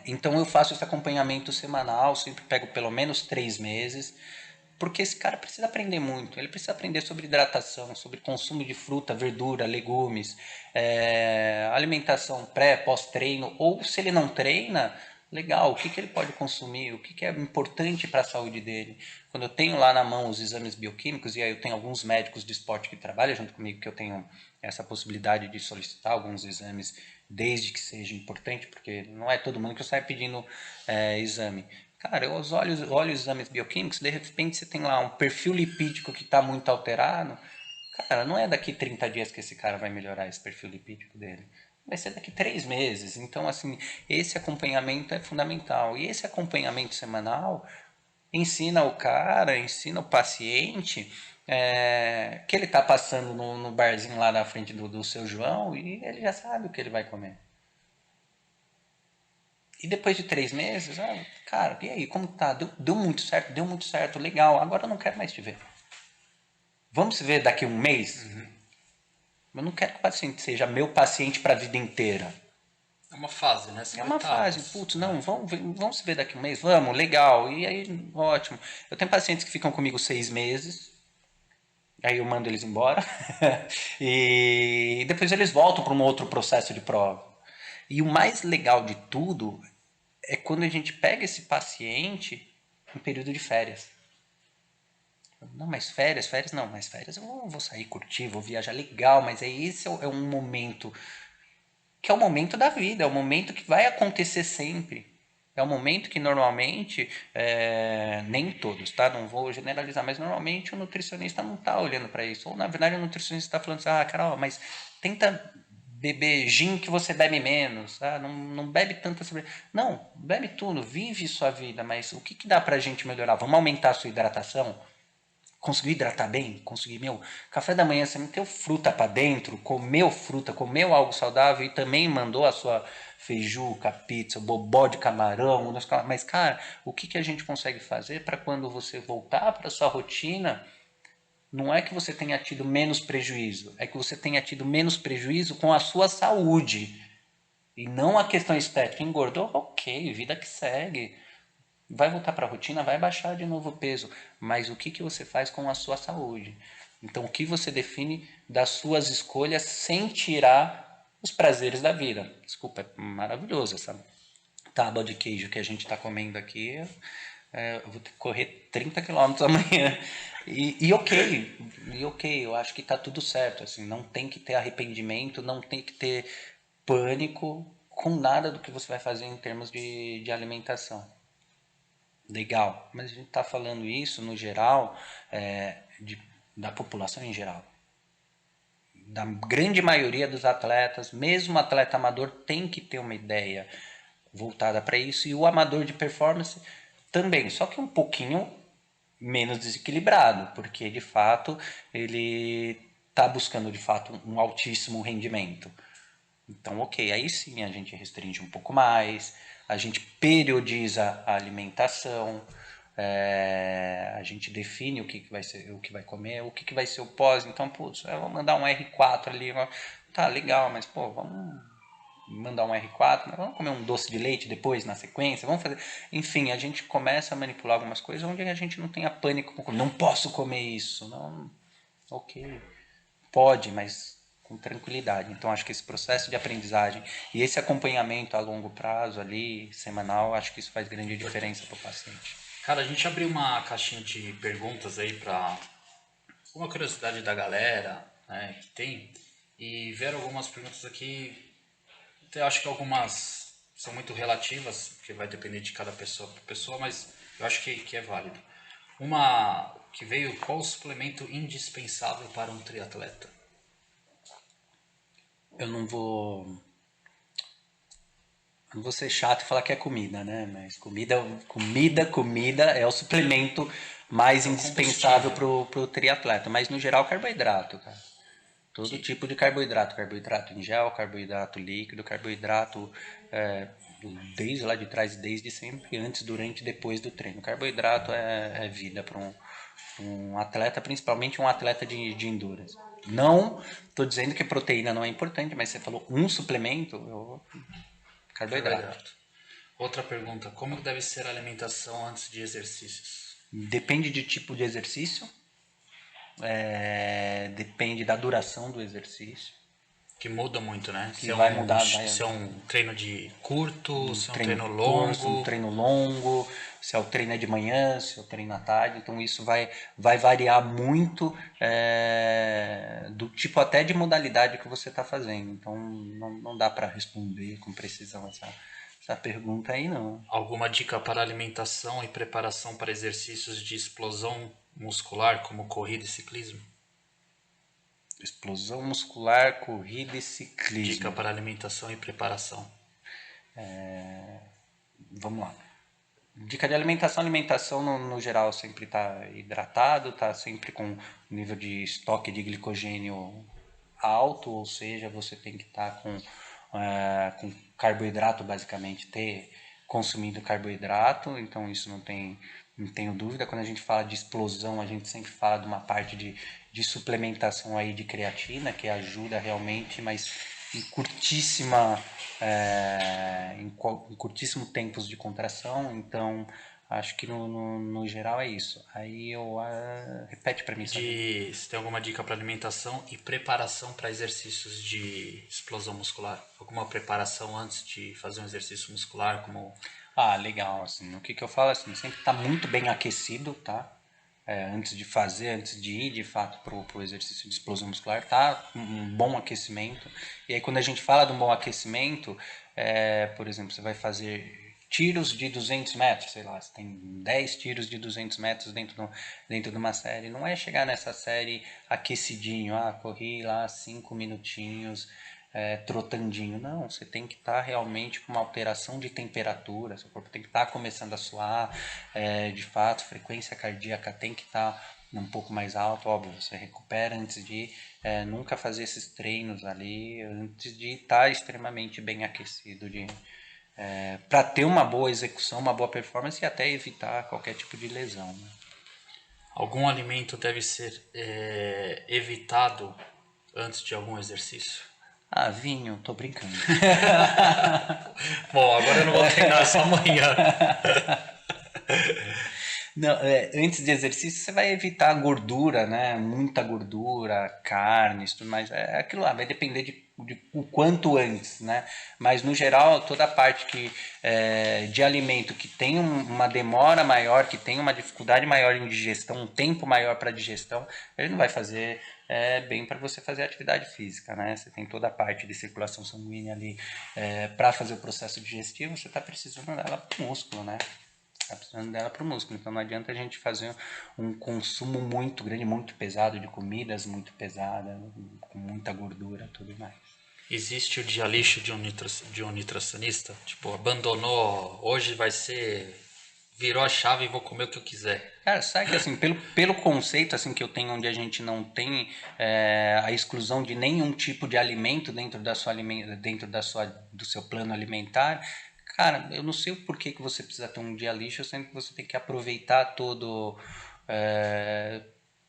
Então eu faço esse acompanhamento semanal, sempre pego pelo menos 3 meses, porque esse cara precisa aprender muito. Ele precisa aprender sobre hidratação, sobre consumo de fruta, verdura, legumes, alimentação pré, pós-treino, ou se ele não treina, legal, o que ele pode consumir, o que é importante para a saúde dele. Quando eu tenho lá na mão os exames bioquímicos, e aí eu tenho alguns médicos de esporte que trabalham junto comigo, que eu tenho essa possibilidade de solicitar alguns exames, desde que seja importante, porque não é todo mundo que eu saio pedindo exame. Cara, eu olho os exames bioquímicos, de repente você tem lá um perfil lipídico que está muito alterado. Cara, não é daqui 30 dias que esse cara vai melhorar esse perfil lipídico dele. Vai ser daqui 3 meses. Então, assim, esse acompanhamento é fundamental. E esse acompanhamento semanal ensina o cara, ensina o paciente que ele está passando no barzinho lá na frente do seu João e ele já sabe o que ele vai comer. E depois de 3 meses, cara, e aí, como tá? Deu muito certo, legal, agora eu não quero mais te ver. Vamos se ver daqui a um mês? Eu não quero que o paciente seja meu paciente para a vida inteira. É uma fase, né? São É uma etapas. fase, putz, não, vamos se ver daqui a um mês? Vamos, legal, e aí, ótimo. Eu tenho pacientes que ficam comigo 6 meses, aí eu mando eles embora, e depois eles voltam para um outro processo de prova. E o mais legal de tudo é quando a gente pega esse paciente em período de férias. Não, mas férias não, mas férias eu vou sair, curtir, vou viajar, legal, mas esse é um momento que é o momento da vida, é o momento que vai acontecer sempre. É um momento que normalmente, nem todos, tá? Não vou generalizar, mas normalmente o nutricionista não está olhando para isso. Ou na verdade o nutricionista está falando assim, Carol, mas tenta beber gin que você bebe menos, não bebe tanta cerveja. Não, bebe tudo, vive sua vida, mas o que, que dá pra gente melhorar? Vamos aumentar a sua hidratação? Conseguiu hidratar bem? Conseguiu, café da manhã você meteu fruta pra dentro, comeu fruta, comeu algo saudável e também mandou a sua feijuca, pizza, bobó de camarão, mas cara, o que, que a gente consegue fazer para quando você voltar para sua rotina, não é que você tenha tido menos prejuízo, é que você tenha tido menos prejuízo com a sua saúde. E não a questão estética. Engordou, ok, vida que segue. Vai voltar para a rotina, vai baixar de novo o peso. Mas o que, que você faz com a sua saúde? Então, o que você define das suas escolhas sem tirar os prazeres da vida? Desculpa, é maravilhoso essa tábua de queijo que a gente está comendo aqui. Eu vou ter que correr 30 quilômetros amanhã. Ok, eu acho que tá tudo certo. Assim, não tem que ter arrependimento, não tem que ter pânico com nada do que você vai fazer em termos de alimentação. Legal, mas a gente está falando isso no geral, da população em geral. Da grande maioria dos atletas, mesmo o atleta amador tem que ter uma ideia voltada para isso, e o amador de performance também, só que um pouquinho menos desequilibrado, porque de fato ele está buscando de fato um altíssimo rendimento. Então, ok, aí sim a gente restringe um pouco mais, a gente periodiza a alimentação, a gente define o que, que vai ser, o que vai comer, o que, que vai ser o pós. Então, putz, eu vou mandar um R4 ali, tá legal, mas pô, vamos mandar um R4, mas vamos comer um doce de leite depois na sequência, vamos fazer. Enfim, a gente começa a manipular algumas coisas onde a gente não tenha pânico com, não posso comer isso, não, ok. Pode, mas com tranquilidade. Então, acho que esse processo de aprendizagem e esse acompanhamento a longo prazo ali, semanal, acho que isso faz grande diferença para o paciente. Cara, a gente abriu uma caixinha de perguntas aí para uma curiosidade da galera, né, que tem, e vieram algumas perguntas aqui. Eu acho que algumas são muito relativas, porque vai depender de cada pessoa para pessoa, mas eu acho que é válido. Uma que veio: qual o suplemento indispensável para um triatleta? Eu não vou ser chato e falar que é comida, né? Mas comida é o suplemento mais É o indispensável combustível. pro triatleta. Mas no geral, carboidrato, cara. Todo Que, tipo de carboidrato. Carboidrato em gel, carboidrato líquido, carboidrato desde lá de trás, desde sempre, antes, durante e depois do treino. Carboidrato é vida para um atleta, principalmente um atleta de endurance. Não estou dizendo que proteína não é importante, mas você falou um suplemento, carboidrato. carboidrato. Outra pergunta: como deve ser a alimentação antes de exercícios? Depende de tipo de exercício, depende da duração do exercício, Que muda muito, né? que vai mudar, Se é um treino de curto, um se é um treino treino curto, um longo. treino longo, se é o treino é de manhã, se é o treino à tarde. Então isso vai variar muito do tipo até de modalidade que você está fazendo. Então não dá para responder com precisão essa pergunta aí não. Alguma dica para alimentação e preparação para exercícios de explosão muscular, como corrida e ciclismo? Explosão muscular, corrida e Dica ciclismo. para alimentação e preparação. Vamos lá. Dica de alimentação. Alimentação no geral sempre está hidratado, está sempre com nível de estoque de glicogênio alto, ou seja, você tem que estar com carboidrato basicamente, ter consumindo carboidrato, então isso não tenho dúvida. Quando a gente fala de explosão, a gente sempre fala de uma parte de suplementação aí de creatina, que ajuda realmente, mas em em curtíssimo tempos de contração, então acho que no geral é isso. Aí repete para mim, sabe? Se tem alguma dica para alimentação e preparação para exercícios de explosão muscular? Alguma preparação antes de fazer um exercício muscular, como Ah, legal, assim, o que que eu falo assim, sempre tá muito bem aquecido, tá? Antes de fazer, antes de ir de fato pro exercício de explosão muscular, tá? Um bom aquecimento. E aí quando a gente fala de um bom aquecimento, por exemplo, você vai fazer tiros de 200 metros, sei lá, você tem 10 tiros de 200 metros dentro de uma série. Não é chegar nessa série aquecidinho, corri lá 5 minutinhos, trotandinho. Não, você tem que estar realmente com uma alteração de temperatura, seu corpo tem que estar começando a suar, de fato, frequência cardíaca tem que estar um pouco mais alto, óbvio, você recupera antes de nunca fazer esses treinos ali, antes de estar extremamente bem aquecido, para ter uma boa execução, uma boa performance e até evitar qualquer tipo de lesão, né? Algum alimento deve ser evitado antes de algum exercício? Ah, vinho, tô brincando. Bom, agora eu não vou treinar só amanhã. Não, antes de exercício você vai evitar gordura, né? Muita gordura, carnes, tudo mais. É aquilo lá, vai depender de o quanto antes, né? Mas no geral, toda a parte de alimento que tem uma demora maior, que tem uma dificuldade maior em digestão, um tempo maior para digestão, ele não vai fazer bem para você fazer atividade física, né? Você tem toda a parte de circulação sanguínea ali para fazer o processo digestivo, você está precisando dela para o músculo, né? Tá precisando dela para o músculo. Então não adianta a gente fazer um consumo muito grande, muito pesado de comidas muito pesadas, com muita gordura, tudo mais. Existe o dia lixo de um nutricionista? Tipo, abandonou, hoje vai ser, virou a chave e vou comer o que eu quiser. Cara, sabe que assim, pelo conceito assim que eu tenho, onde a gente não tem a exclusão de nenhum tipo de alimento do seu plano alimentar, cara, eu não sei o porquê que você precisa ter um dia lixo, sendo que você tem que aproveitar é,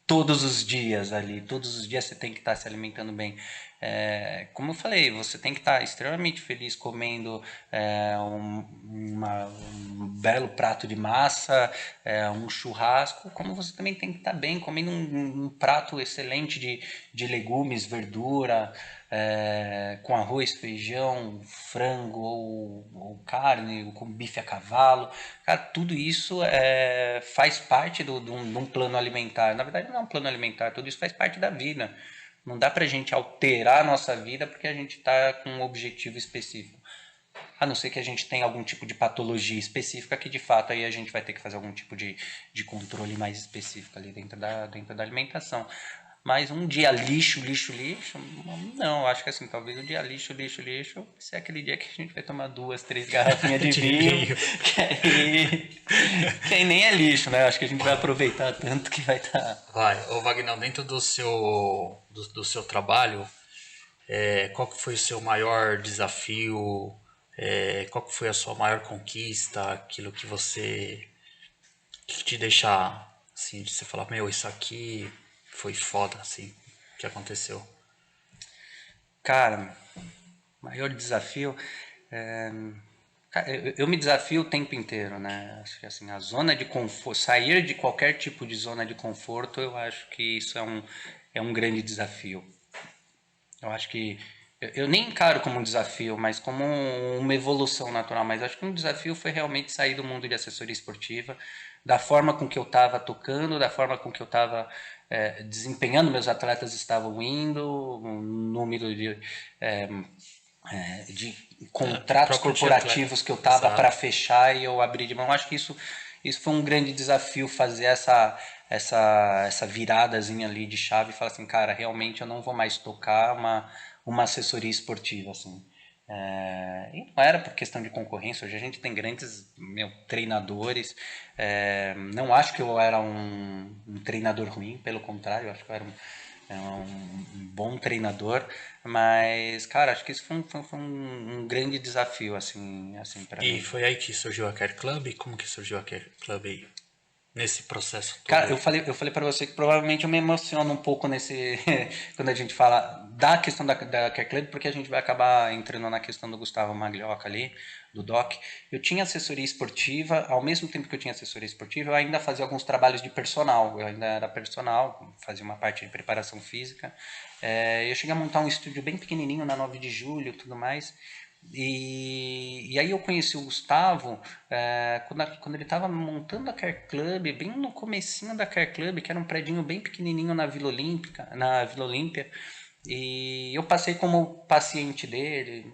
todos os dias ali, todos os dias você tem que estar se alimentando bem. Como eu falei, você tem que estar extremamente feliz comendo um belo prato de massa, um churrasco, como você também tem que estar bem comendo um prato excelente de legumes, verdura, com arroz, feijão, frango ou carne, ou com bife a cavalo. Cara, tudo isso faz parte de um plano alimentar. Na verdade, não é um plano alimentar, tudo isso faz parte da vida. Não dá pra gente alterar a nossa vida porque a gente está com um objetivo específico. A não ser que a gente tenha algum tipo de patologia específica que de fato aí a gente vai ter que fazer algum tipo de controle mais específico ali dentro da alimentação. Mas um dia lixo, lixo, lixo, não, acho que assim, talvez o dia lixo, lixo, lixo, vai ser aquele dia que a gente vai tomar 2, 3 garrafinhas de De vinho, vinho. que aí nem é lixo, né? Acho que a gente vai aproveitar tanto que vai estar. Vai, ô Wagner, dentro do seu trabalho, qual que foi o seu maior desafio? Qual que foi a sua maior conquista? Aquilo que te deixa assim, de você falar, meu, isso aqui foi foda, assim, que aconteceu. Cara, maior desafio. é, Cara, eu me desafio o tempo inteiro, né? Acho que assim, a zona de conforto, sair de qualquer tipo de zona de conforto, eu acho que isso é um grande desafio. Eu acho que eu nem encaro como um desafio, mas como uma evolução natural. Mas acho que um desafio foi realmente sair do mundo de assessoria esportiva, da forma com que eu estava tocando, da forma com que eu estava desempenhando, meus atletas estavam indo, um número é, de O contratos próprio de atleta. corporativos que eu estava para Exato. fechar e eu abri de mão. Acho que isso foi um grande desafio, fazer essa viradazinha ali de chave e falar assim, cara, realmente eu não vou mais tocar uma assessoria esportiva, assim. E não era por questão de concorrência, hoje a gente tem grandes treinadores, não acho que eu era um treinador ruim, pelo contrário, eu acho que eu era um bom treinador, mas, cara, acho que isso foi um grande desafio, assim para E mim. foi aí que surgiu a Care Club? Como que surgiu a Care Club aí? Nesse processo todo Cara, aí? eu falei para você que provavelmente eu me emociono um pouco quando a gente fala da questão da Care Club, porque a gente vai acabar entrando na questão do Gustavo Maglioca ali, do Doc. Eu tinha assessoria esportiva, ao mesmo tempo que eu tinha assessoria esportiva, eu ainda fazia alguns trabalhos de personal. Eu ainda era personal, fazia uma parte de preparação física. Eu cheguei a montar um estúdio bem pequenininho na 9 de julho e tudo mais. E aí eu conheci o Gustavo quando ele estava montando a Care Club, bem no comecinho da Care Club, que era um predinho bem pequenininho na Vila Olímpia. E eu passei como paciente dele,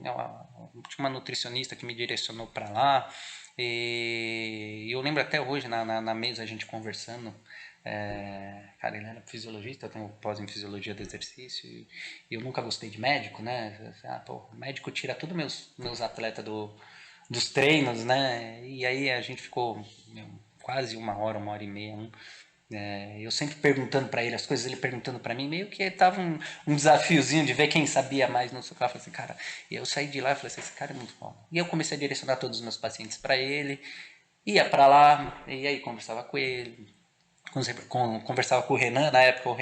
tinha uma nutricionista que me direcionou para lá. E eu lembro até hoje, na mesa, a gente conversando. Cara, ele era fisiologista, eu tenho pós em fisiologia do exercício e eu nunca gostei de médico, né? Pô, o médico tira todos meus atletas dos treinos, né? E aí a gente ficou quase uma hora e meia, eu sempre perguntando para ele as coisas, ele perguntando para mim, meio que tava um desafiozinho de ver quem sabia mais, não sei o que. Eu falei assim, cara, e eu saí de lá e falei assim, esse cara é muito bom. E eu comecei a direcionar todos os meus pacientes para ele, ia para lá, e aí conversava com ele, conversava com o Renan, na época o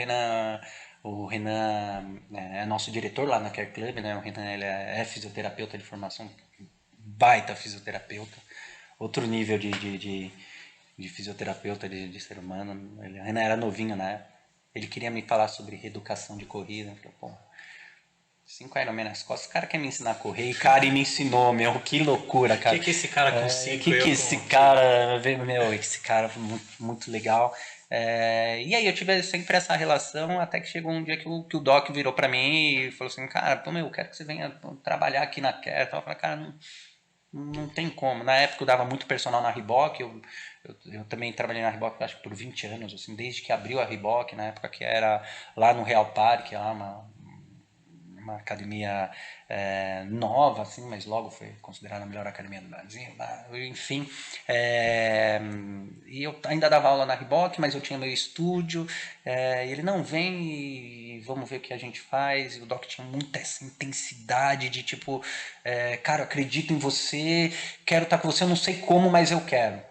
Renan é nosso diretor lá na Care Club, né? O Renan ele é fisioterapeuta de formação, baita fisioterapeuta, outro nível de fisioterapeuta de ser humano. Ele ainda era novinho na época. Ele queria me falar sobre reeducação de corrida. Eu falei, pô, 5 Ironman nas costas, o cara quer me ensinar a correr. E, cara, e me ensinou, meu, que loucura, cara. Que esse cara com 5 Que esse cara, meu, esse cara foi muito, muito legal. E aí eu tive sempre essa relação, até que chegou um dia que o Doc virou pra mim e falou assim, cara, pô, meu, eu quero que você venha trabalhar aqui na Care. Eu falei, cara, não tem como. Na época eu dava muito personal na Reebok, eu também trabalhei na Reebok acho que por 20 anos, assim, desde que abriu a Reebok, na época que era lá no Real Park, lá uma academia nova, assim, mas logo foi considerada a melhor academia do Brasil, enfim. E eu ainda dava aula na Reebok, mas eu tinha meu estúdio, e ele não vem e vamos ver o que a gente faz. E o Doc tinha muita essa intensidade de tipo, cara, eu acredito em você, quero estar com você, eu não sei como, mas eu quero.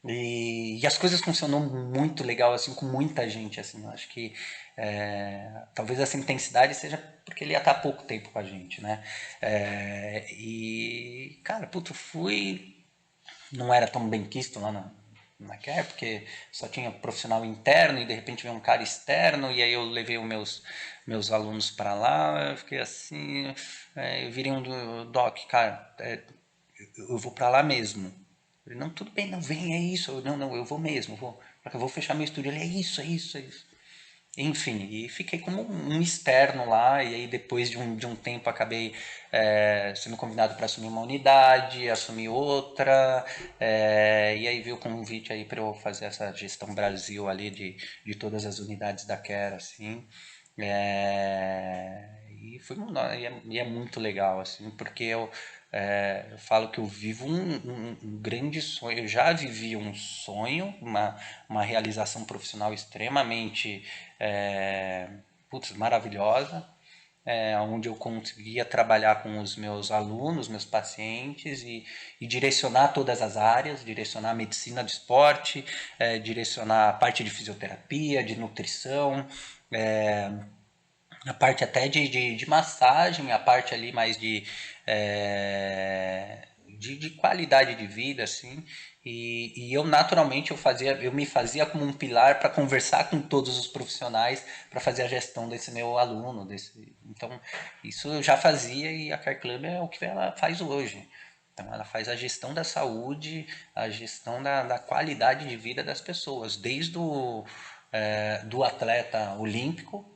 E as coisas funcionam muito legal, assim, com muita gente, assim, eu acho que talvez essa intensidade seja porque ele ia estar há pouco tempo com a gente, né? Cara, puto, não era tão bem quisto lá na Care, porque só tinha profissional interno e de repente veio um cara externo, e aí eu levei os meus alunos para lá, eu fiquei assim, eu virei um doc, cara, eu vou para lá mesmo. Eu falei, não, tudo bem, não, vem, é isso. Não, eu vou mesmo, eu vou fechar meu estúdio. Ele, é isso, é isso, é isso. Enfim, e fiquei como um externo lá, e aí depois de um tempo acabei sendo convidado para assumir uma unidade, assumir outra, e aí veio o convite aí para eu fazer essa gestão Brasil ali de todas as unidades da Care, assim. E é muito legal, assim, porque eu falo que eu vivo um grande sonho. Eu já vivi um sonho, uma realização profissional extremamente maravilhosa, onde eu conseguia trabalhar com os meus alunos, meus pacientes e direcionar todas as áreas, direcionar a medicina do esporte, direcionar a parte de fisioterapia, de nutrição, a parte até de massagem, a parte ali mais de qualidade de vida, assim. E eu naturalmente eu me fazia como um pilar para conversar com todos os profissionais para fazer a gestão desse meu aluno, então isso eu já fazia e a Care Club é o que ela faz hoje. Então ela faz a gestão da saúde, a gestão da qualidade de vida das pessoas, desde do atleta olímpico,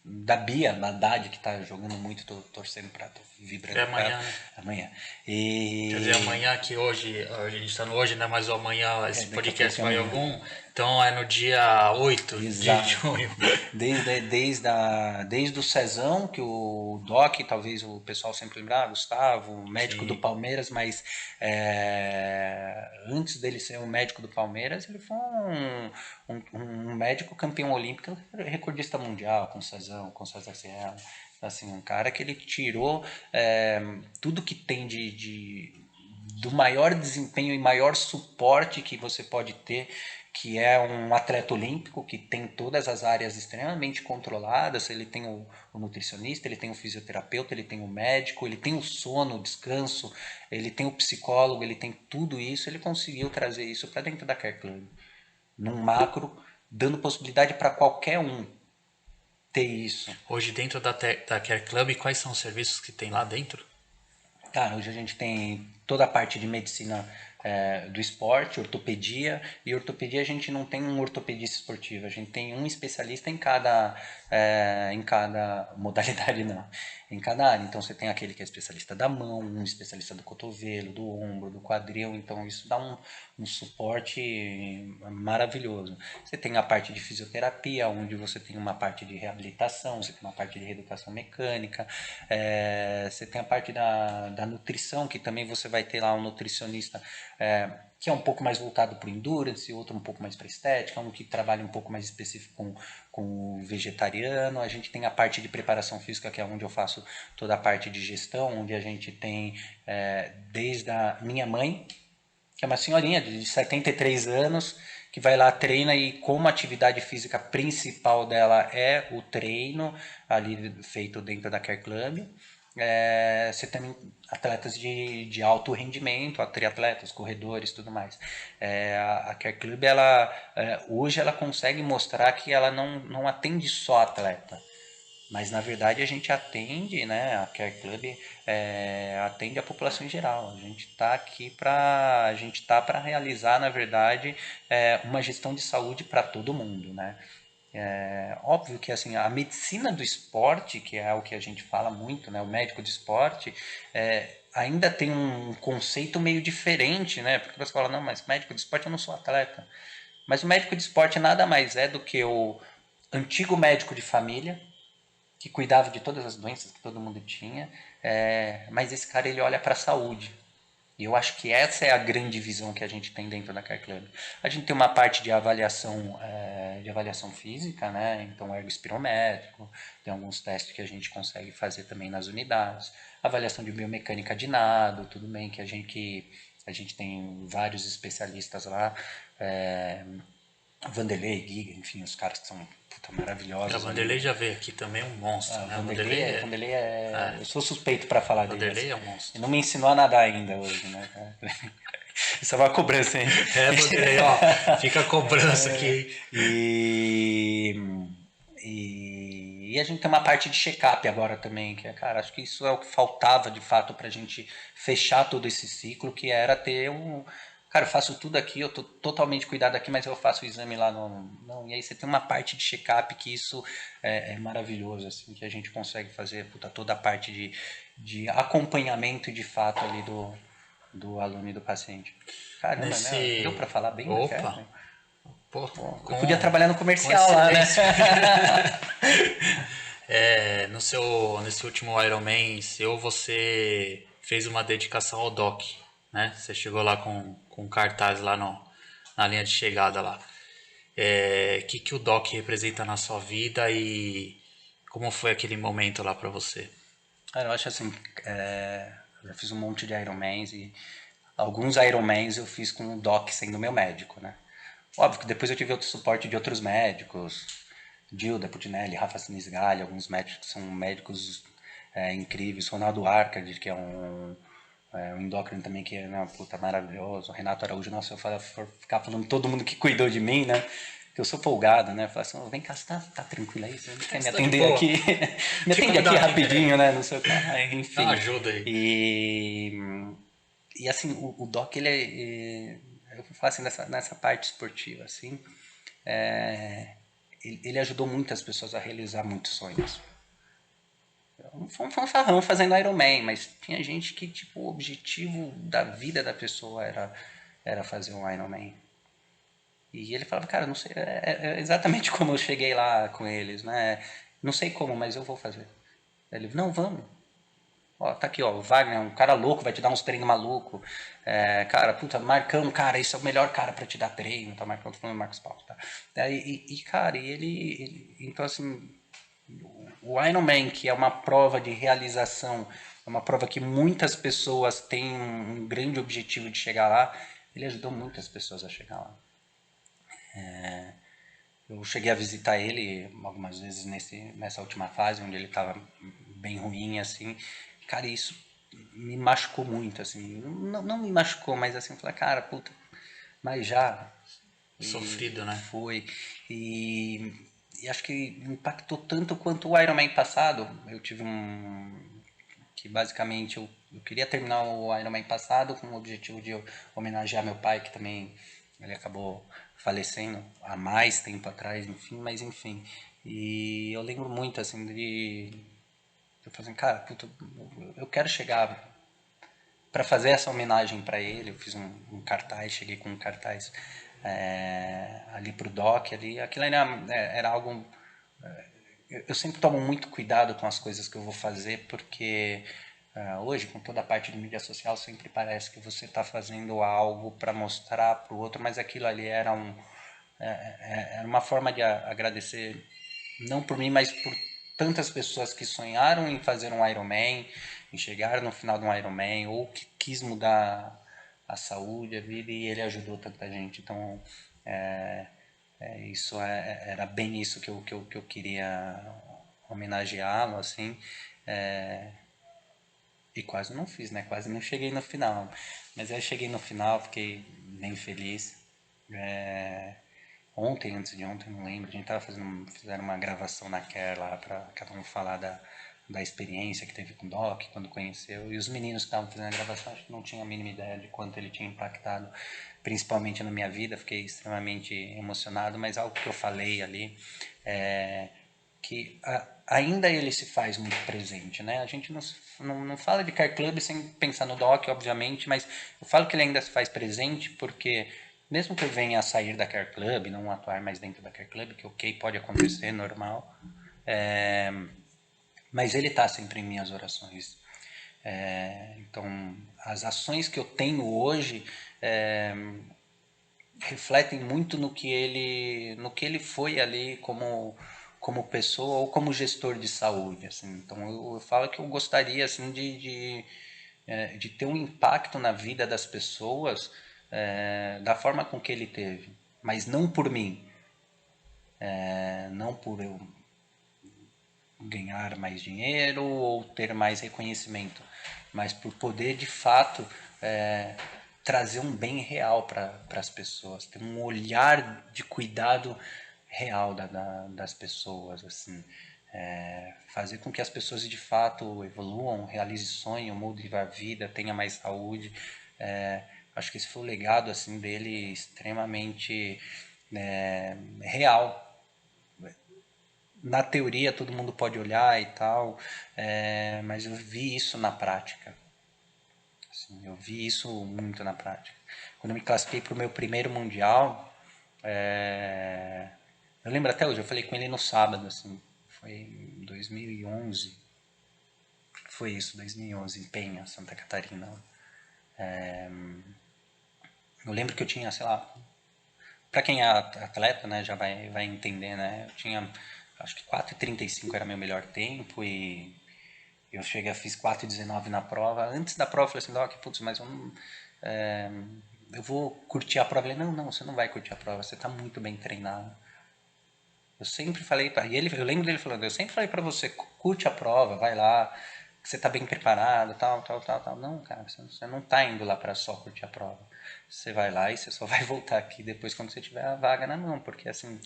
da Bia Haddad, que tá jogando muito, tô torcendo pra, tô vibrando É pra ela amanhã, né? amanhã. Quer dizer, amanhã que hoje, a gente tá no hoje, né? Mas o amanhã esse Daqui a pouco podcast é vai amanhã. algum. Então é no dia 8 de Exato. junho. Desde o Cezão, que o Doc, talvez o pessoal sempre lembrar, Gustavo, médico do Sim. Palmeiras, mas antes dele ser um médico do Palmeiras, ele foi um médico campeão olímpico, recordista mundial, com Cezão, com César Cielo. Assim, um cara que ele tirou tudo que tem do maior desempenho e maior suporte que você pode ter, que é um atleta olímpico que tem todas as áreas extremamente controladas. Ele tem o nutricionista, ele tem o fisioterapeuta, ele tem o médico, ele tem o sono, o descanso, ele tem o psicólogo, ele tem tudo isso. Ele conseguiu trazer isso para dentro da Care Club, num macro, dando possibilidade para qualquer um ter isso. Hoje dentro da Care Club, quais são os serviços que tem lá dentro? Cara, hoje a gente tem toda a parte de medicina do esporte, ortopedia, e ortopedia a gente não tem um ortopedista esportivo, a gente tem um especialista em cada modalidade, não, em cada área. Então você tem aquele que é especialista da mão, um especialista do cotovelo, do ombro, do quadril, então isso dá um suporte maravilhoso. Você tem a parte de fisioterapia, onde você tem uma parte de reabilitação, você tem uma parte de reeducação mecânica, você tem a parte da nutrição, que também você vai ter lá um nutricionista que é um pouco mais voltado para o endurance, outro um pouco mais para estética, um que trabalha um pouco mais específico com o vegetariano. A gente tem a parte de preparação física, que é onde eu faço toda a parte de gestão, onde a gente tem desde a minha mãe, que é uma senhorinha de 73 anos, que vai lá, treina, e como atividade física principal dela é o treino, ali feito dentro da Care Club. Você tem atletas de alto rendimento, triatletas, corredores, tudo mais. A Care Club, hoje ela consegue mostrar que ela não atende só atleta, mas na verdade a gente atende, né? A Care Club atende a população em geral. A gente está aqui para realizar, na verdade, uma gestão de saúde para todo mundo, né? Óbvio que assim, a medicina do esporte, que é o que a gente fala muito, né? O médico de esporte, ainda tem um conceito meio diferente, né? Porque você fala, não, mas médico de esporte eu não sou atleta. Mas o médico de esporte nada mais é do que o antigo médico de família, que cuidava de todas as doenças que todo mundo tinha, mas esse cara ele olha para a saúde. E eu acho que essa é a grande visão que a gente tem dentro da Care Club. A gente tem uma parte de avaliação física, né? Então ergospirométrico, tem alguns testes que a gente consegue fazer também nas unidades, avaliação de biomecânica de nado, tudo bem que a gente tem vários especialistas lá, Vanderlei, Giga, enfim, os caras que são A maravilhosos Vanderlei ali. já veio aqui também, um monstro, né? Vanderlei eu sou suspeito para falar dele. Vanderlei é um Ele monstro. não me ensinou a nadar ainda hoje, né? Isso é uma cobrança, hein? Vanderlei, ó, fica a cobrança aqui. E a gente tem uma parte de check-up agora também, que cara, acho que isso é o que faltava de fato pra gente fechar todo esse ciclo, que era ter cara, eu faço tudo aqui, eu tô totalmente cuidado aqui, mas eu faço o exame lá não. E aí você tem uma parte de check-up que isso é maravilhoso, assim, que a gente consegue fazer toda a parte de acompanhamento de fato ali do aluno e do paciente. Caramba, né? Deu pra falar bem, né? Opa! Pô, Eu podia trabalhar no com comercial lá, né? excelência. Nesse último Ironman seu, você fez uma dedicação ao Doc, né? Você chegou lá com um cartaz lá na linha de chegada lá. Que o Doc representa na sua vida e como foi aquele momento lá pra você? Cara, eu acho assim, eu já fiz um monte de Ironmans e alguns Ironmans eu fiz com o Doc sendo meu médico, né? Óbvio que depois eu tive outro suporte de outros médicos, Gilda Putinelli, Rafa Sinisgalli, alguns médicos que são médicos incríveis, Ronaldo Arcade, que é um endócrino também que é uma puta maravilhoso, Renato Araújo, nossa, eu for ficar falando todo mundo que cuidou de mim, né? Que eu sou folgado, né? Falar assim, vem cá, você tá tranquilo aí? Você não quer me atender aqui? Me atende aqui rapidinho, né? Não sei o que. Enfim. Dá uma ajuda aí. E assim, o Doc, eu vou falar assim, nessa parte esportiva, assim, ele ajudou muitas pessoas a realizar muitos sonhos. Foi um fanfarrão fazendo Ironman, mas tinha gente que, tipo, o objetivo da vida da pessoa era fazer um Ironman. E ele falava, cara, não sei, é exatamente como eu cheguei lá com eles, né? Não sei como, mas eu vou fazer. Ele, não, vamos. Ó, tá aqui, ó, o Wagner, um cara louco, vai te dar uns treinos maluco. Cara, puta, Marcão, cara, esse é o melhor cara pra te dar treino, tá? Marcão, tô falando do Marcos Paulo, tá? Cara, então assim, o Ironman, que é uma prova de realização, é uma prova que muitas pessoas têm um grande objetivo de chegar lá, ele ajudou muitas pessoas a chegar lá. Eu cheguei a visitar ele algumas vezes nessa última fase, onde ele estava bem ruim, assim. Cara, isso me machucou muito, assim. Não me machucou, mas assim, eu falei, cara, puta, mas já. Sofrido, né? Foi. E acho que impactou tanto quanto o Ironman passado. Eu tive que basicamente eu queria terminar o Ironman passado com o objetivo de homenagear meu pai, que também ele acabou falecendo há mais tempo atrás, enfim, mas enfim. E eu lembro muito, assim, eu falei assim, cara, puta, eu quero chegar para fazer essa homenagem para ele. Eu fiz um cartaz, cheguei com um cartaz ali pro doc, ali. Aquilo era algo. Eu sempre tomo muito cuidado com as coisas que eu vou fazer, porque hoje, com toda a parte de mídia social, sempre parece que você está fazendo algo para mostrar para o outro, mas aquilo ali era uma forma de agradecer, não por mim, mas por tantas pessoas que sonharam em fazer um Ironman, em chegar no final de um Ironman, ou que quis mudar a saúde, a vida, e ele ajudou tanta gente. Então, era bem isso que eu queria homenageá-lo, assim. É, e quase não fiz, né? Quase não cheguei no final. Mas aí cheguei no final, fiquei bem feliz. Ontem, antes de ontem, não lembro, a gente tava fizeram uma gravação na Care lá pra cada um falar da experiência que teve com o Doc, quando conheceu. E os meninos que estavam fazendo a gravação, acho que não tinham a mínima ideia de quanto ele tinha impactado, principalmente na minha vida. Fiquei extremamente emocionado, mas algo que eu falei ali é que ainda ele se faz muito presente, né? A gente não fala de Care Club sem pensar no Doc, obviamente, mas eu falo que ele ainda se faz presente porque mesmo que eu venha a sair da Care Club, não atuar mais dentro da Care Club, que ok, pode acontecer, normal, mas ele está sempre em minhas orações. Então, as ações que eu tenho hoje refletem muito no que ele foi ali como pessoa ou como gestor de saúde, assim. Então eu falo que eu gostaria assim de ter um impacto na vida das pessoas da forma com que ele teve, mas não por mim, não por eu ganhar mais dinheiro ou ter mais reconhecimento, mas por poder de fato trazer um bem real para as pessoas, ter um olhar de cuidado real das pessoas, assim, fazer com que as pessoas de fato evoluam, realizem sonho, mudem a vida, tenham mais saúde. Acho que esse foi o legado assim dele extremamente real. Na teoria todo mundo pode olhar e tal, mas eu vi isso na prática. Assim, eu vi isso muito na prática. Quando eu me classifiquei para o meu primeiro mundial, eu lembro até hoje, eu falei com ele no sábado, assim, foi em 2011, foi isso, 2011, em Penha, Santa Catarina. Eu lembro que eu tinha, sei lá, para quem é atleta, né, já vai entender, né, eu tinha, acho que 4:35 era meu melhor tempo e eu fiz 4:19 na prova. Antes da prova eu falei assim, Doc, putz, mas eu vou curtir a prova. Ele, não, você não vai curtir a prova, você está muito bem treinado. Eu sempre falei, eu lembro dele falando, eu sempre falei para você, curte a prova, vai lá, que você está bem preparado, tal, tal, tal, tal. Não, cara, você não está indo lá para só curtir a prova. Você vai lá e você só vai voltar aqui depois quando você tiver a vaga na mão, porque assim,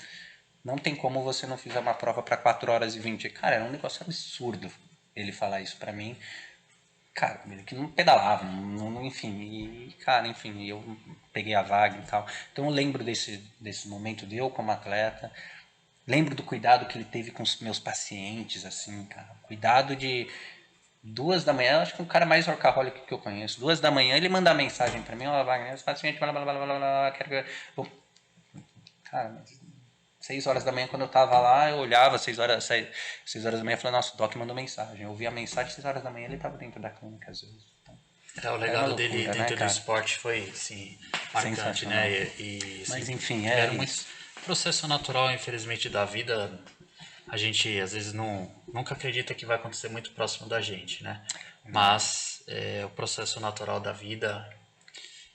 não tem como você não fizer uma prova para 4h20. Cara, era um negócio absurdo ele falar isso para mim. Cara, que não pedalava, enfim, cara, enfim, eu peguei a vaga e tal. Então eu lembro desse momento de eu como atleta, lembro do cuidado que ele teve com os meus pacientes, assim, cara, cuidado de 2 da manhã, acho que é o cara mais workaholic que eu conheço. 2 da manhã ele manda mensagem pra mim, ó, Wagner, esse paciente, blá blá blá blá blá, blá quero que. Cara, mas 6 horas da manhã, quando eu tava lá, eu olhava 6 horas da manhã e falei, nossa, o Doc mandou mensagem. Eu ouvi a mensagem 6 horas da manhã, ele tava dentro da clínica às vezes. Então, O era uma legado dele loucura, né, dentro do cara? esporte foi, sim, marcante, Sensacional. né? E Mas assim, enfim, tiveram isso. muitos processo natural, infelizmente, da vida. A gente às vezes nunca acredita que vai acontecer muito próximo da gente, né? Mas é o processo natural da vida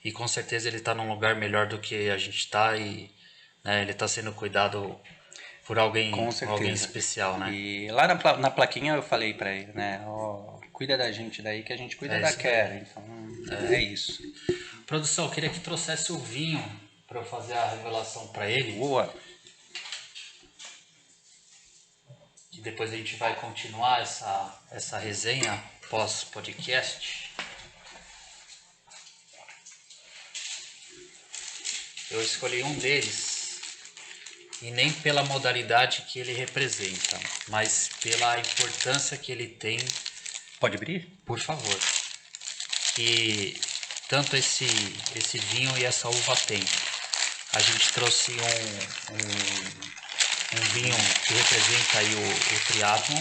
e com certeza ele está num lugar melhor do que a gente está e né, ele está sendo cuidado por Com alguém certeza. especial, né? E lá na plaquinha eu falei pra ele, né? Ó, cuida da gente daí que a gente cuida É da isso daí. Care. Então, é isso. Produção, eu queria que trouxesse o vinho para eu fazer a revelação para ele. Boa. Que depois a gente vai continuar essa resenha pós-podcast, eu escolhi um deles, e nem pela modalidade que ele representa, mas pela importância que ele tem. Pode abrir? Por favor. Que tanto esse vinho e essa uva tem. A gente trouxe um vinho que representa aí o triatlon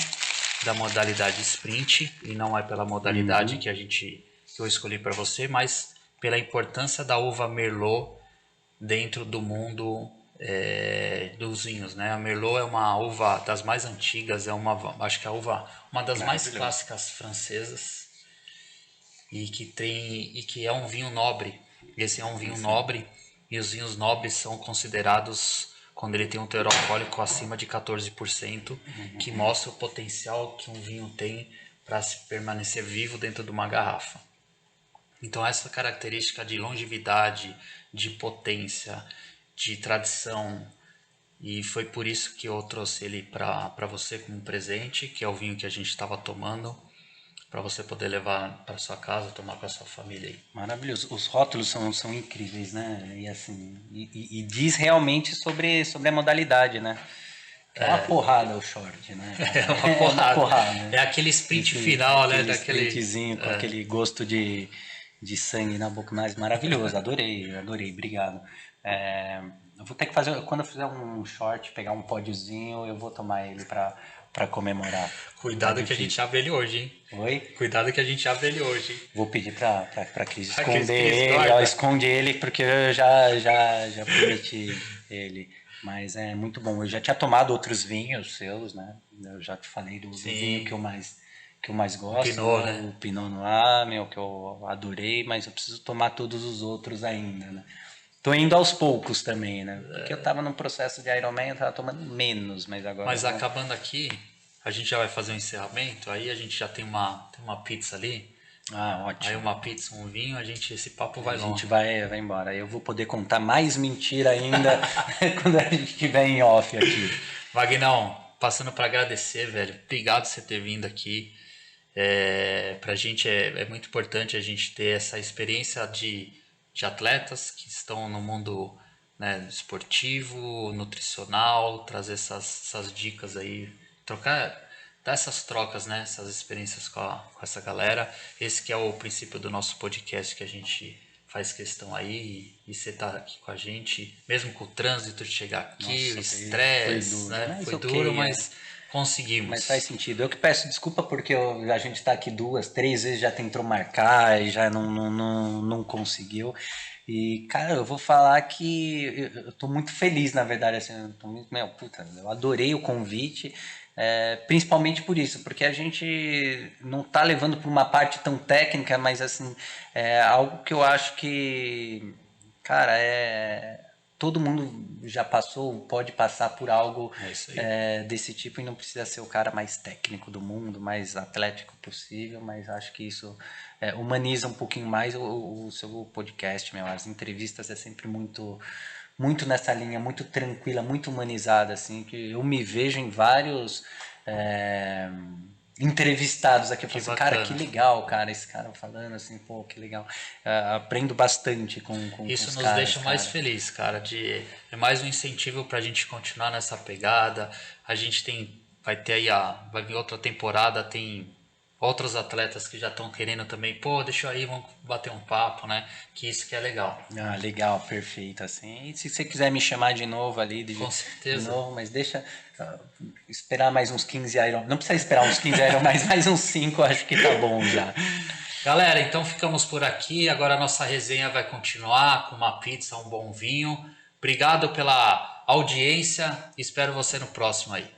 da modalidade sprint, e não é pela modalidade que eu escolhi para você, mas pela importância da uva Merlot dentro do mundo dos vinhos, né? A Merlot é uma uva das mais antigas, acho que é uma das mais clássicas francesas, e que é um vinho nobre. Esse é um vinho nobre, e os vinhos nobres são considerados quando ele tem um teor alcoólico acima de 14%, que mostra o potencial que um vinho tem para se permanecer vivo dentro de uma garrafa. Então essa característica de longevidade, de potência, de tradição, e foi por isso que eu trouxe ele para você como presente, que é o vinho que a gente estava tomando, para você poder levar para sua casa, tomar com a sua família aí. Maravilhoso. Os rótulos são incríveis, né? E assim, e diz realmente sobre a modalidade, né? É uma porrada o short, né? É uma porrada. É aquele sprint final, né? Daquele sprintzinho com aquele gosto de sangue na boca, mas maravilhoso. Adorei, obrigado. Eu vou ter que fazer, quando eu fizer um short, pegar um pódiozinho, eu vou tomar ele para comemorar. Cuidado que a gente abre ele hoje, hein? Oi? Cuidado que a gente abre ele hoje, hein? Vou pedir pra Cris esconder ele, ela esconde ele, porque eu já prometi ele. Mas é muito bom. Eu já tinha tomado outros vinhos seus, né? Eu já te falei do vinho que eu mais gosto. Pinot, né? O Pinot Noir, que eu adorei, mas eu preciso tomar todos os outros ainda, né? Tô indo aos poucos também, né? Porque eu tava num processo de Ironman, eu tava tomando menos, mas agora... Mas acabando aqui, a gente já vai fazer um encerramento, aí a gente já tem uma pizza ali. Ah, ótimo. Aí uma pizza, um vinho, esse papo vai longe. A gente vai embora. Aí eu vou poder contar mais mentira ainda quando a gente estiver em off aqui. Vagnão, passando para agradecer, velho. Obrigado por você ter vindo aqui. Pra gente é muito importante a gente ter essa experiência de atletas que estão no mundo, né, esportivo, nutricional, trazer essas dicas aí, dar essas trocas, né, essas experiências com essa galera. Esse que é o princípio do nosso podcast, que a gente faz questão aí, e você tá aqui com a gente, mesmo com o trânsito de chegar aqui, o estresse, né? Foi duro, mas conseguimos. Mas faz sentido. Eu que peço desculpa porque a gente está aqui 2, 3 vezes, já tentou marcar e já não conseguiu. E, cara, eu vou falar que eu tô muito feliz, na verdade, assim, eu adorei o convite, principalmente por isso, porque a gente não tá levando por uma parte tão técnica, mas, assim, é algo que eu acho que, cara, todo mundo já passou, pode passar por algo desse tipo, e não precisa ser o cara mais técnico do mundo, mais atlético possível, mas acho que isso humaniza um pouquinho mais o seu podcast, as entrevistas é sempre muito nessa linha, muito tranquila, muito humanizada, assim, que eu me vejo em vários entrevistados aqui, eu falo assim, cara, que legal, cara, esse cara falando assim, pô, que legal, aprendo bastante com isso os nos caras, deixa mais feliz, cara, é mais um incentivo pra gente continuar nessa pegada. A gente vai ter aí vai vir outra temporada, tem outros atletas que já estão querendo também, pô, deixa aí, vamos bater um papo, né, que isso que é legal. Ah, legal, perfeito, assim, e se você quiser me chamar de novo ali, com certeza, de novo, mas deixa esperar mais uns 15 Iron, não precisa esperar uns 15 Iron, mas mais uns 5, acho que tá bom já. Galera, então ficamos por aqui, agora a nossa resenha vai continuar com uma pizza, um bom vinho. Obrigado pela audiência, espero você no próximo aí.